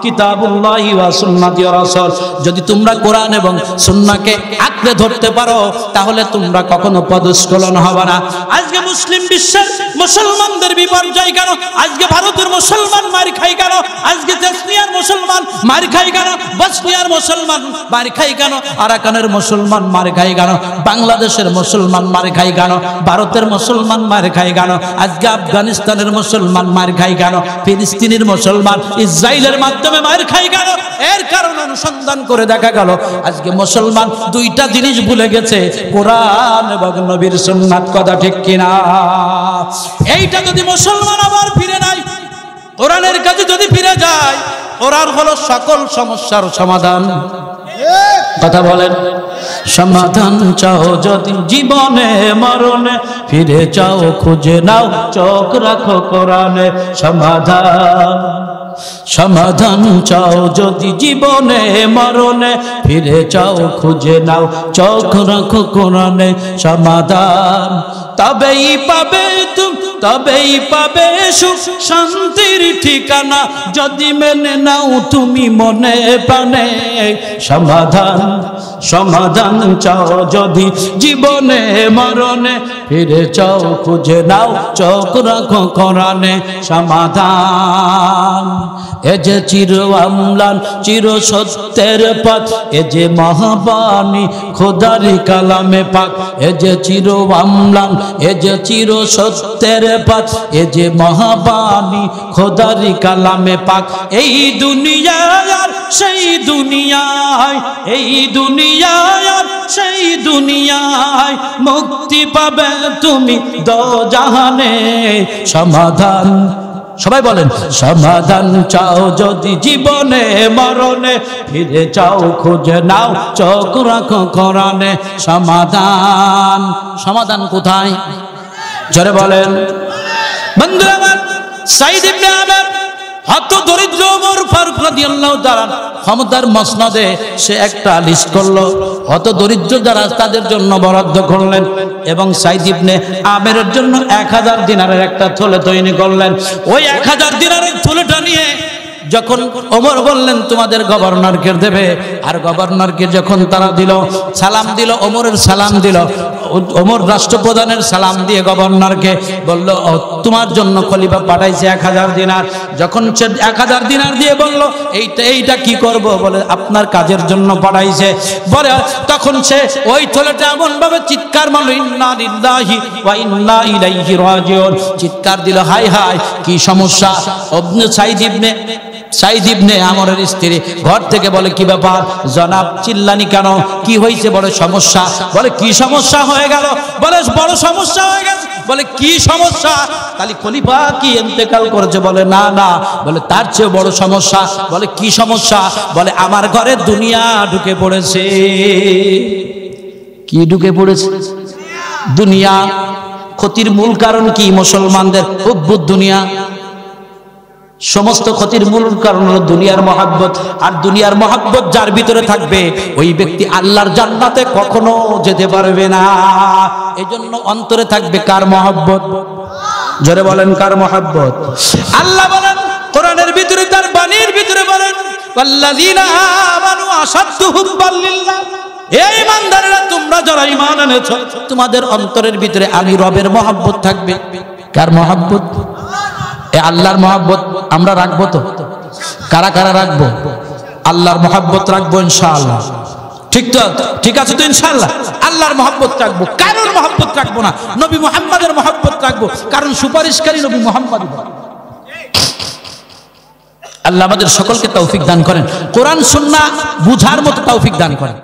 কিতাবুল্লাহি ওয়া সুন্নাতি রাসূল। যদি তোমরা কোরআন এবং সুন্নাহকে আঁকড়ে ধরতে পারো, তাহলে তোমরা কখনো পদস্খলন হবে না। আজকে মুসলিম বিশ্বের মুসলমানদের বিপর্যয় কেন? আজকে ভারতের মুসলমান মার খায় কেন? আজকে চেচনিয়ার মুসলমান মার খায় কেন? বসনিয়ার মুসলমান মার খায় কেন? আরাকানের মুসলমান মার খায় কেন? বাংলাদেশের মুসলমান মার খায় কেন? ভারতের মুসলমান মার খায় কেন? আজকে আফগানিস্তানের মুসলমান মার খায় কেন? ফিলিস্তিনের মুসলমান ইসরায়েলের মাধ্যমে মার খায় কেন? এর কারণ অনুসন্ধান করে দেখা গেল আজকে মুসলমান 2টা জিনিস ভুলে গেছে, কোরআন এবং নবীর সুন্নাত। কথা ঠিক কিনা? এইটা যদি মুসলমান আবার ফিরে নাই, কোরআনের কাছে যদি ফিরে যায়, কোরআন হলো সকল সমস্যার সমাধান। কথা বলেন, সমাধান চাও যদি জীবনে মরণে, ফিরে যাও খুঁজে নাও, চোখ রাখো কোরআনে। সমাধান চাও যদি জীবনে মরণে, ফিরে যাও খুঁজে নাও, চোখ রাখো কোরআনে। সমাধান তবেই পাবে তুমি, তবেই পাবে সুখ শান্তির ঠিকানা, যদি মেনে নাও তুমি মনে প্রাণে। সমাধান চাও যদি জীবনে মরণে, ফিরে যাও খুঁজে নাও, চোখ রাখো কোরআনে। সমাধান এ যে চির আমলান চির সত্যের পথ, এ যে মহাবাণী খোদারি কালামে পাক। এ যে চির আমলান, এ যে চির সত্যের পথ, এ যে মহাবাণী খোদারি কালামে পাক। এই দুনিয়ার সেই দুনিয়ায়, এই দুনিয়ার সেই দুনিয়ায়, মুক্তি পাবে তুমি দোজাহানে। সমাধান, সবাই বলেন, সমাধান চাও যদি জীবনে মরণে, ফিরে যাও খুঁজে নাও, চোখ রাখো কোরআনে। সমাধান কোথায়? জোরে বলেন। বন্ধুরা আমার, সাইদ ইবনে আমের হত দরিদ্র ওমর ফারুক রাদিয়াল্লাহু তাআলা ক্ষমতার মসনদে সে একটা লিস্ট করলো, হত দরিদ্র যারা তাদের জন্য বরাদ্দ করলেন, এবং সাইদ ইবনে আমেরের জন্য 1000 দিনারের একটা থলে তৈরি করলেন। ওই 1000 দিনারের থলেটা নিয়ে যখন ওমর বললেন তোমাদের গভর্নরকে দেবে, আর গভর্নরকে যখন তারা দিল, সালাম দিল, ওমরের সালাম দিল, ওমর রাষ্ট্রপ্রধানের সালাম দিয়ে গভর্নরকে বলল তোমার জন্য খলিফা পাঠাইছে 1000 দিনার। যখন সে 1000 দিনার দিয়ে বলল এইটা কি করব? বলে আপনার কাজের জন্য পাঠাইছে। বলে তখন সে ওই থলেটা এমন ভাবে চিৎকার মারল, ইন্না লিল্লাহি ওয়া ইন্না ইলাইহি রাজিউন। চিৎকার দিল, হায় হায় কি সমস্যা। সাইদ ইবনে আমরের স্ত্রী ঘর থেকে বলে, কি ব্যাপার জনাব, চিল্লানি কেন? কি হয়েছে? বলে সমস্যা। বলে কি সমস্যা হয়ে গেল? বলে বড় সমস্যা হয়ে গেছে। বলে কি সমস্যা? খালি খলিফা কি ইন্তেকাল করেছে? বলে না না। বলে তার চেয়ে বড় সমস্যা। বলে কি সমস্যা? বলে আমার ঘরে দুনিয়া ঢুকে পড়েছে। কি ঢুকে পড়েছে? দুনিয়া। ক্ষতির মূল কারণ কি? মুসলমানদের হুব্বুদ দুনিয়া। সমস্ত ক্ষতির মূল কারণ হলো দুনিয়ার মহাব্বত। আর দুনিয়ার মহাব্বত যার ভিতরে থাকবে, ওই ব্যক্তি আল্লাহর জান্নাতে কখনো যেতে পারবে না। এজন্য অন্তরে থাকবে কার মহাব্বত? জোরে বলেন, কার মহাব্বত? আল্লাহ বলেন কোরআনের ভিতরে, তার বাণীর ভিতরে বলেন, ওয়াল্লাযীনা আমানু আশাদ্দু হুব্বাল লিল্লাহ। এই ইমানদারেরা, তোমরা যারা ঈমান এনেছো, তোমাদের অন্তরের ভিতরে আমি রবের মহাব্বত থাকবে। কার মহাব্বত? আল্লাহর মহাব্বত আমরা রাখবো তো? কারা কারা রাখবো? আল্লাহর মহাব্বত রাখবো ইনশাআল্লাহ। ঠিক তো? ঠিক আছে তো ইনশাআল্লাহ। আল্লাহর মহব্বত রাখবো, কারোর মহব্বত রাখবো না, নবী মুহাম্মাদের মহব্বত রাখবো, কারণ সুপারিশকারী নবী মুহাম্মদ। আল্লাহ আমাদের সকলকে তৌফিক দান করেন, কোরআন সুন্নাহ বুঝার মতো তৌফিক দান করেন।